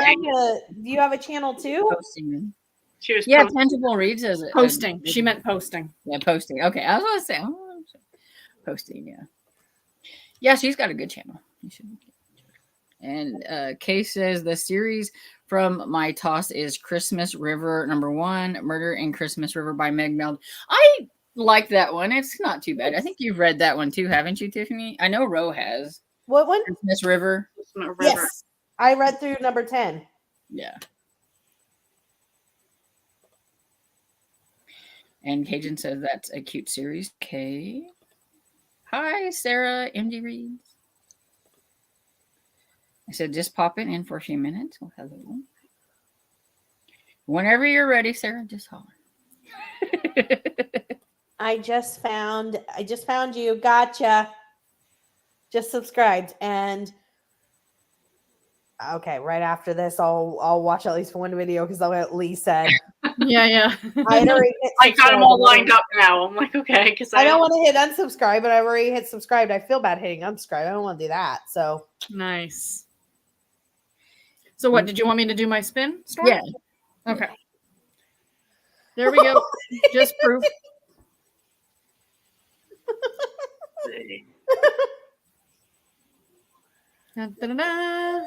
do you have a channel too? posting." She was Yeah, posting. Tangible reads as a Posting. She meant posting. Yeah, posting. Okay, I was going to say posting. Yeah, yeah, she's got a good channel. You should. And Kay says the series from my toss is Christmas River #1, Murder in Christmas River by Meg Meld. I like that one. It's not too bad. I think you've read that one too, haven't you, Tiffany? I know Ro has. What one? Christmas River. Yes, I read through number 10. Yeah. And Cajun says that's a cute series. Okay. Hi, Sarah MG Reads. I said just popping in for a few minutes. Well, hello. Whenever you're ready, Sarah, just holler. I just found you. Gotcha. Just subscribed. And Okay, right after this, I'll watch at least one video because I'll get Lee said. Yeah. I had already hit I got them subscribe all already. lined up now. I'm like, okay, because I don't want to hit unsubscribe, but I've already hit subscribed. I feel bad hitting unsubscribe. I don't want to do that. So Nice. So what, did you want me to do my spin story? Yeah. Okay. There we go. Just proof. Da-da-da.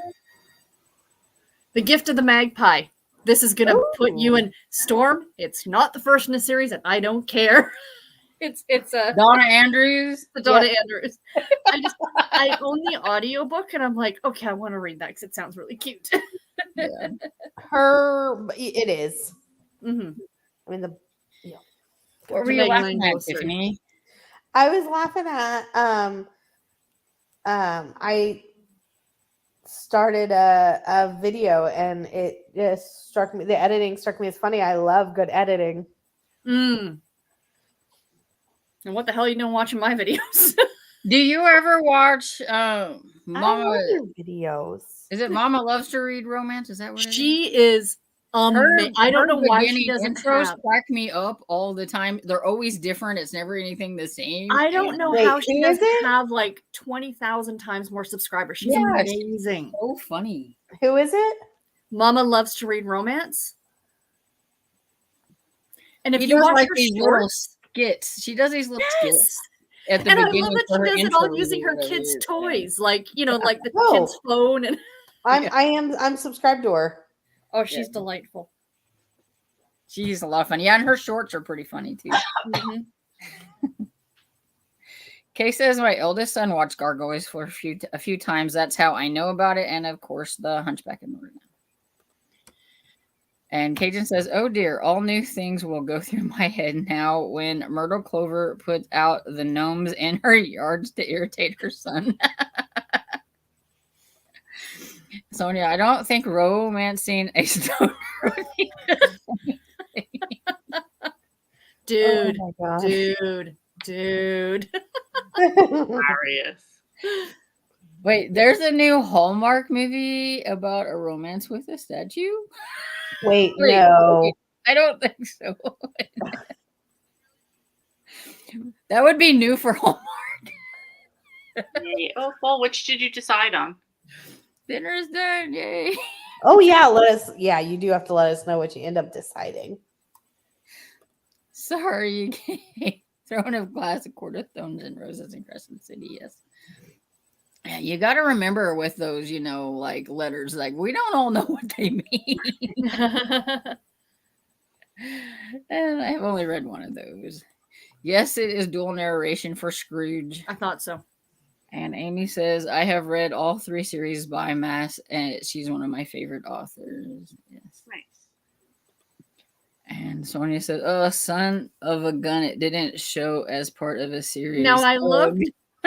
The Gift of the Magpie. This is gonna put you in Storm. It's not the first in the series, and I don't care. It's Donna Andrews. the Donna Andrews. I own the audiobook, and I'm like, okay, I want to read that because it sounds really cute. Yeah. it is. Mm-hmm. I mean What were To you make laughing mine at, go through. Tiffany? I was laughing at I started a video and it just struck me, the editing struck me as funny. I love good editing. And what the hell are you doing watching my videos? Do you ever watch I Mama? love your videos. Is it Mama Loves to Read Romance? Is that what it is? She is amazing. I don't know why she doesn't intros have. crack me up all the time. They're always different. It's never anything the same. I don't know Wait, how she who is doesn't it? have like 20,000 times more subscribers. She's Yeah, amazing. So funny. Who is it? Mama Loves to Read Romance. And if She you does watch like her these little shorts, skits. She does these little yes. skits at the And I beginning. love that for she her does it all intros using or her whatever. kids' toys, like like the Oh. kid's phone. And I'm subscribed to her. oh, she's delightful. She's a lot of fun. Yeah, and her shorts are pretty funny too. Mhm. Kay says my eldest son watched Gargoyles for a few times. That's how I know about it, and of course the Hunchback of Notre Dame. And Cajun says, "Oh dear, all new things will go through my head now when Myrtle Clover puts out the gnomes in her yards to irritate her son." Sonia, I don't think romancing a stoner would be Dude, Oh my God. dude. hilarious. Wait, there's a new Hallmark movie about a romance with a statue? Wait, Wait, no. I don't think so. That would be new for Hallmark. Yay. Oh, well, which did you decide on? Dinner's done, yay. Oh yeah, you do have to let us know what you end up deciding. Sorry, Kay. Throne of Glass, A Court of Thorns and Roses in Crescent City, yes. Yeah, you got to remember with those, like letters, like we don't all know what they mean. And I've only read one of those. Yes, it is dual narration for Scrooge. I thought so. And Amy says, I have read all 3 series by Mass, and she's one of my favorite authors. Yes. Nice. And Sonia says, Son of a Gun, it didn't show as part of a series. Now I looked,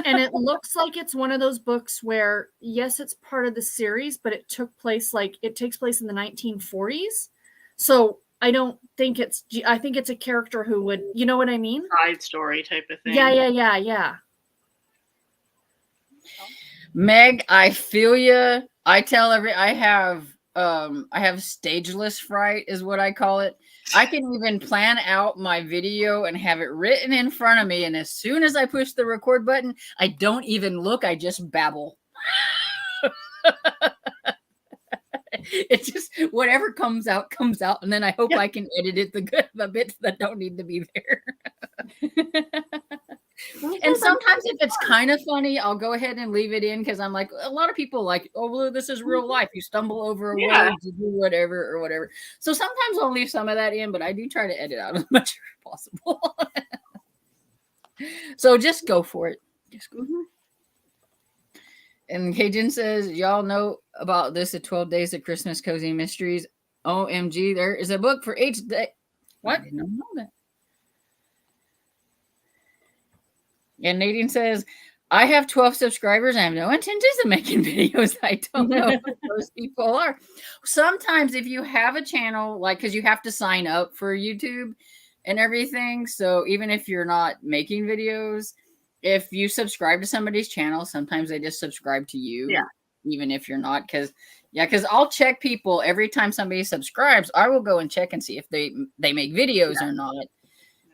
and it looks like it's one of those books where, yes, it's part of the series, but it takes place in the 1940s. So I don't think I think it's a character who would, you know what I mean? Side story type of thing. Yeah. Meg, I feel you. I tell I have stageless fright is what I call it. I can even plan out my video and have it written in front of me, and as soon as I push the record button, I don't even look, I just babble. It's just whatever comes out, and then I hope I can edit it the bits that don't need to be there. And sometimes if it's kind of funny, I'll go ahead and leave it in because I'm like, a lot of people like, oh, well, this is real life. You stumble over a word, you do whatever. So sometimes I'll leave some of that in, but I do try to edit out as much as possible. So just go for it. Just go. And Cajun says, y'all know about this at 12 Days of Christmas Cozy Mysteries. OMG, there is a book for each day. What? I did not know that. And Nadine says, I have 12 subscribers. I have no intentions of making videos. I don't know who those people are. Sometimes if you have a channel, like, because you have to sign up for YouTube and everything. So even if you're not making videos, if you subscribe to somebody's channel, sometimes they just subscribe to you. Yeah. even if you're not, because I'll check people every time somebody subscribes. I will go and check and see if they make videos or not.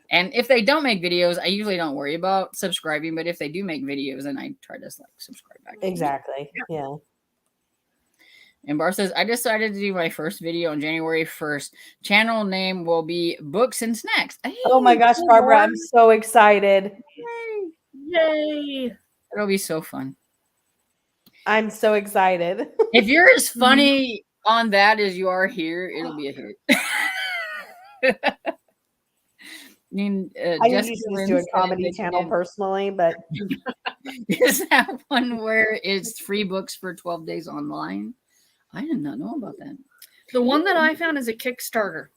And if they don't make videos, I usually don't worry about subscribing. But if they do make videos, then I try to like subscribe back. Exactly. Yeah. And Bar says, I decided to do my first video on January 1st. Channel name will be Books and Snacks. Hey, Oh my gosh, Barbara, I'm so excited. Yay! It'll be so fun. I'm so excited. If you're as funny on that as you are here, it'll be a hit. I mean, I usually just do a comedy channel personally, but is that one where it's free books for 12 days online? I did not know about that. The one that I found is a Kickstarter.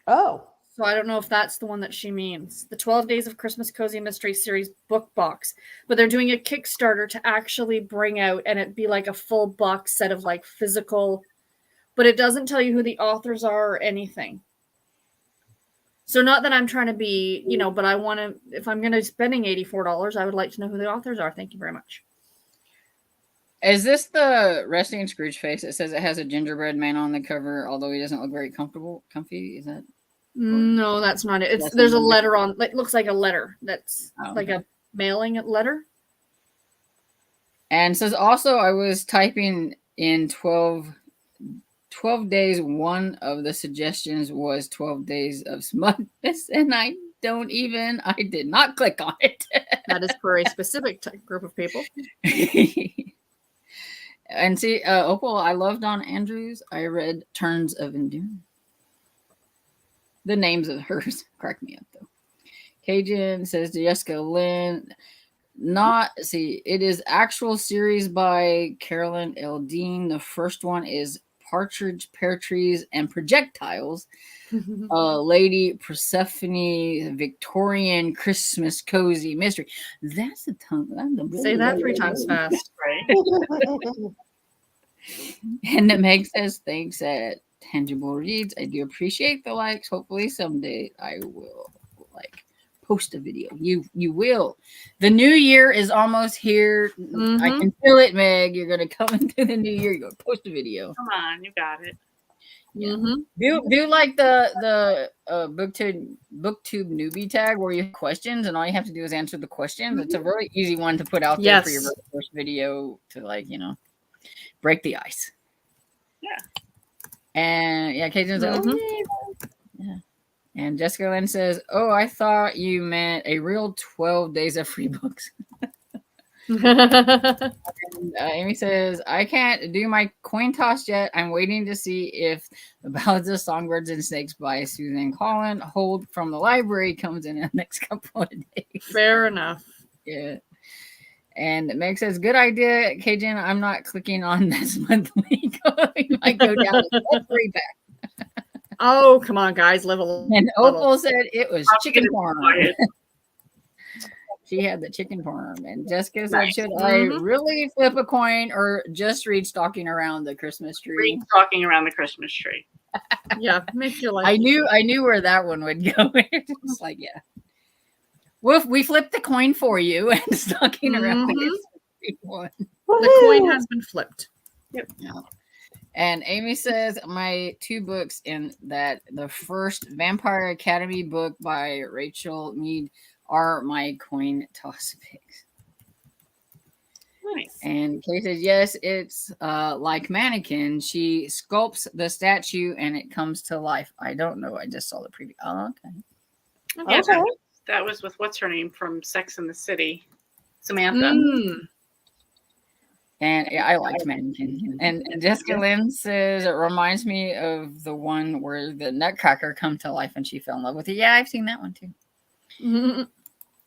oh, So I don't know if that's the one that she means. The 12 Days of Christmas Cozy Mystery Series book box. But they're doing a Kickstarter to actually bring out, and it'd be like a full box set of like physical, but it doesn't tell you who the authors are or anything. So not that I'm trying to be, but I want to, if I'm going to be spending $84, I would like to know who the authors are. Thank you very much. Is this the Resting Scrooge face? It says it has a gingerbread man on the cover, although he doesn't look very comfy. Is that? No, that's not it. There's a letter on, it looks like a letter. That's like a mailing letter. And says also, I was typing in 12 days. One of the suggestions was 12 days of smugness, and I did not click on it. That is for a specific group of people. And see, Opal, I love Dawn Andrews. I read Turns of Endearment. The names of hers crack me up, though. Cajun says to Jessica Lynn, it is actual series by Carolyn L. Dean. The first one is Partridge, Pear Trees, and Projectiles. Lady Persephone, Victorian Christmas Cozy Mystery. That's the tongue. Say that 3 times fast. Right. And it makes us think that Tangible Reads. I do appreciate the likes. Hopefully someday I will post a video. You will. The new year is almost here. I can feel it, Meg. You're gonna come into the new year. You're gonna post a video. Come on, you got it. Yeah. Do like the booktube newbie tag where you have questions and all you have to do is answer the questions. It's a really easy one to put out there for your very first video to break the ice. Yeah. And Cajun's like, yeah. And Jessica Lynn says, "Oh, I thought you meant a real 12 days of free books." And, Amy says, "I can't do my coin toss yet. I'm waiting to see if The Ballads of Songbirds and Snakes by Suzanne Collin Hold from the Library comes in the next couple of days." Fair enough. Yeah. And Meg says, "Good idea, Cajun. I'm not clicking on this monthly. You might go down way back." Oh, come on, guys. Live a little. And Opal said it was chicken parm. She had the chicken parm. And Jessica said, "Should I really flip a coin or just read Stalking Around the Christmas Tree?" Read Stalking Around the Christmas Tree. Yeah, make your life. I knew where that one would go. It's like, yeah. Well, we flipped the coin for you and Stalking Around the Christmas Tree one. The coin has been flipped. Yep. Yeah. And Amy says, my 2 books in that, the first Vampire Academy book by Rachel Mead are my coin toss picks. Nice. And Kay says, yes, it's like Mannequin. She sculpts the statue and it comes to life. I don't know. I just saw the preview. Oh, okay. Yeah, okay. that was with what's her name from Sex and the City, Samantha. And yeah, I liked Mannequin. And Jessica Lynn says it reminds me of the one where the Nutcracker come to life and she fell in love with it. Yeah, I've seen that one too.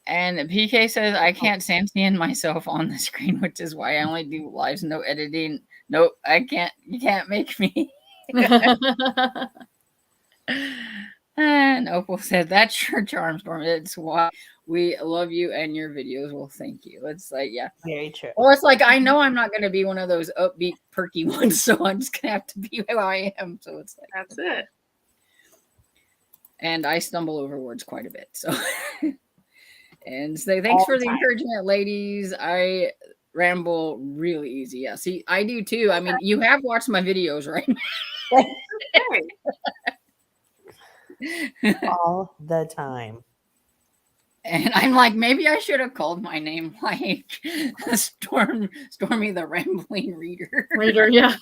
And PK says I can't stand seeing myself on the screen, which is why I only do lives, no editing. Nope, I can't. You can't make me. And Opal said that's your charm, Storm. It's why we love you and your videos. Well, thank you. It's like, yeah, Very true. well, it's like I know I'm not going to be one of those upbeat, perky ones, so I'm just going to have to be who I am. So it's like That's it. And I stumble over words quite a bit. So, and say thanks for the encouragement, ladies. I ramble really easy. Yeah. See, I do too. I mean, you have watched my videos, right? All the time. And I'm like, maybe I should have called my name like Stormy the Rambling Reader. Reader, yeah.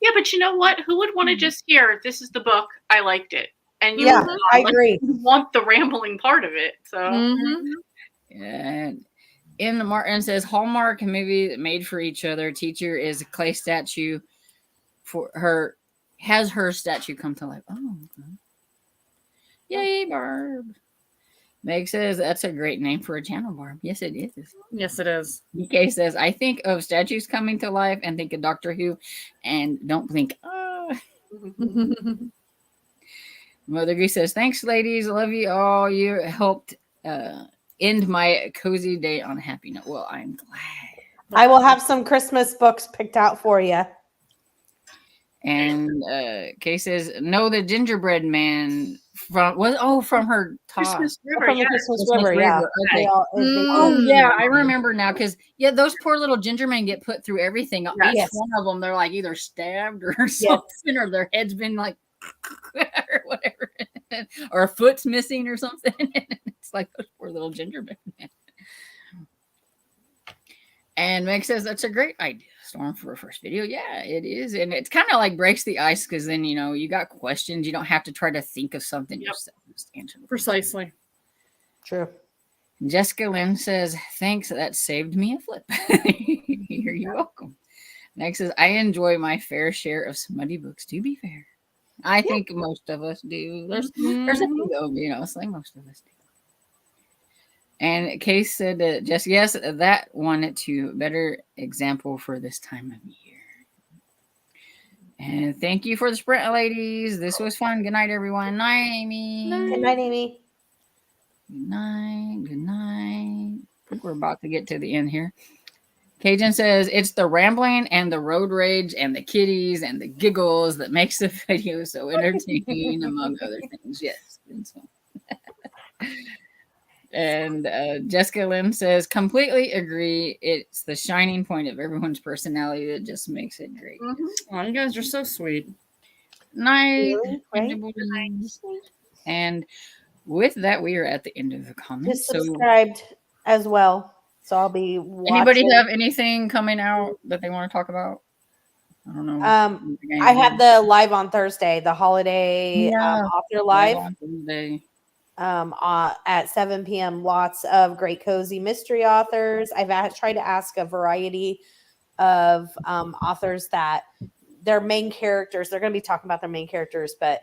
Yeah, but you know what? Who would want to just hear, this is the book, I liked it? And you Yeah, I agree. want the rambling part of it. So And in the Martin says Hallmark movie made for each other. Teacher is a clay statue for her, has her statue come to life. Oh, okay. Yay, Barb. Meg says that's a great name for a channel, Barb. Yes, it is. Yes, it is. DK says I think of statues coming to life and think of Doctor Who, and don't blink. Mother Goose says thanks, ladies. Love you all. You helped end my cozy day on a happy note. Well, I'm glad. I will have some Christmas books picked out for you. And Kay says no, the gingerbread man from her talk. Christmas River, From the yeah. Christmas River, yeah. Okay. Oh yeah, I remember now because those poor little ginger men get put through everything. Each Yes. one of them, they're like either stabbed or something, or their head's been like or whatever, or a foot's missing or something. It's like those poor little ginger men. And Meg says that's a great idea, Storm, for a first video. Yeah, it is, and it's kind of like breaks the ice because then you got questions. You don't have to try to think of something yourself. Just answer the Precisely. True. Jessica Lynn says, thanks. That saved me a flip. You're welcome. Next says, I enjoy my fair share of smutty books, to be fair. I think most of us do. There's a few, though, it's like most of us do. And Case said, just yes, that one too. Better example for this time of year. And thank you for the sprint, ladies. This was fun. Good night, everyone. Night, Amy. Good night, Amy. Good night. Good night. I think we're about to get to the end here. Cajun says it's the rambling and the road rage and the kitties and the giggles that makes the video so entertaining, among other things. Yes. And Jessica Lynn says, completely agree. It's the shining point of everyone's personality that just makes it great. Oh, you guys are so sweet. Night. Really? And with that, we are at the end of the comments. Just subscribed as well. So I'll be watching. Anybody have anything coming out that they want to talk about? I don't know. I have the live on Thursday, the holiday author live. On Thursday. At 7 p.m. Lots of great cozy mystery authors. I've tried to ask a variety of authors that their main characters, they're going to be talking about their main characters, but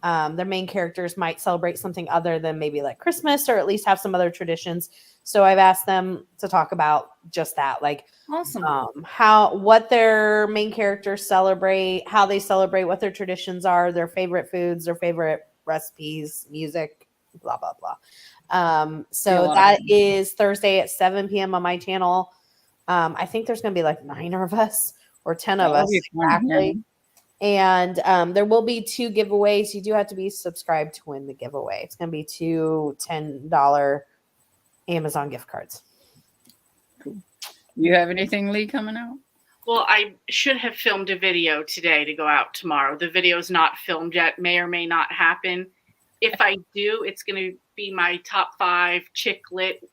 their main characters might celebrate something other than maybe like Christmas, or at least have some other traditions. So I've asked them to talk about just that, like awesome. What their main characters celebrate, how they celebrate, what their traditions are, their favorite foods, their favorite recipes, music, blah blah blah. So that is Thursday at 7 p.m. on my channel. I think there's going to be like 9 of us or 10 of us exactly. And there will be 2 giveaways. You do have to be subscribed to win the giveaway. It's going to be 2 $10 Amazon gift cards. Cool. You have anything, Lee, coming out? Well, I should have filmed a video today to go out tomorrow. The video's not filmed yet, may or may not happen. If I do, it's going to be my top 5 chick lit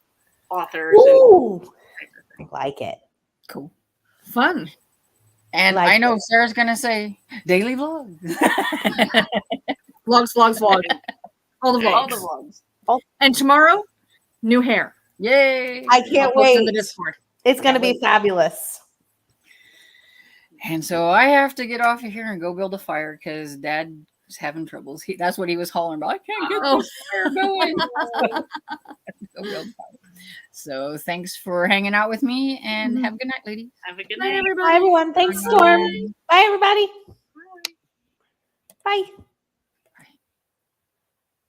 authors. Ooh, I like it. Cool. Fun. And like I know Sarah's going to say daily vlogs. Vlogs. All the vlogs. All the vlogs. And tomorrow, new hair. Yay. I can't wait. In the Discord. It's going to be fabulous. And so I have to get off of here and go build a fire because Dad is having troubles. That's what he was hollering about. I can't get this fire going. Go build a fire. So thanks for hanging out with me, and have a good night, ladies. Have a good night, everybody. Bye, everyone. Thanks, Storm. Bye, everybody. Bye.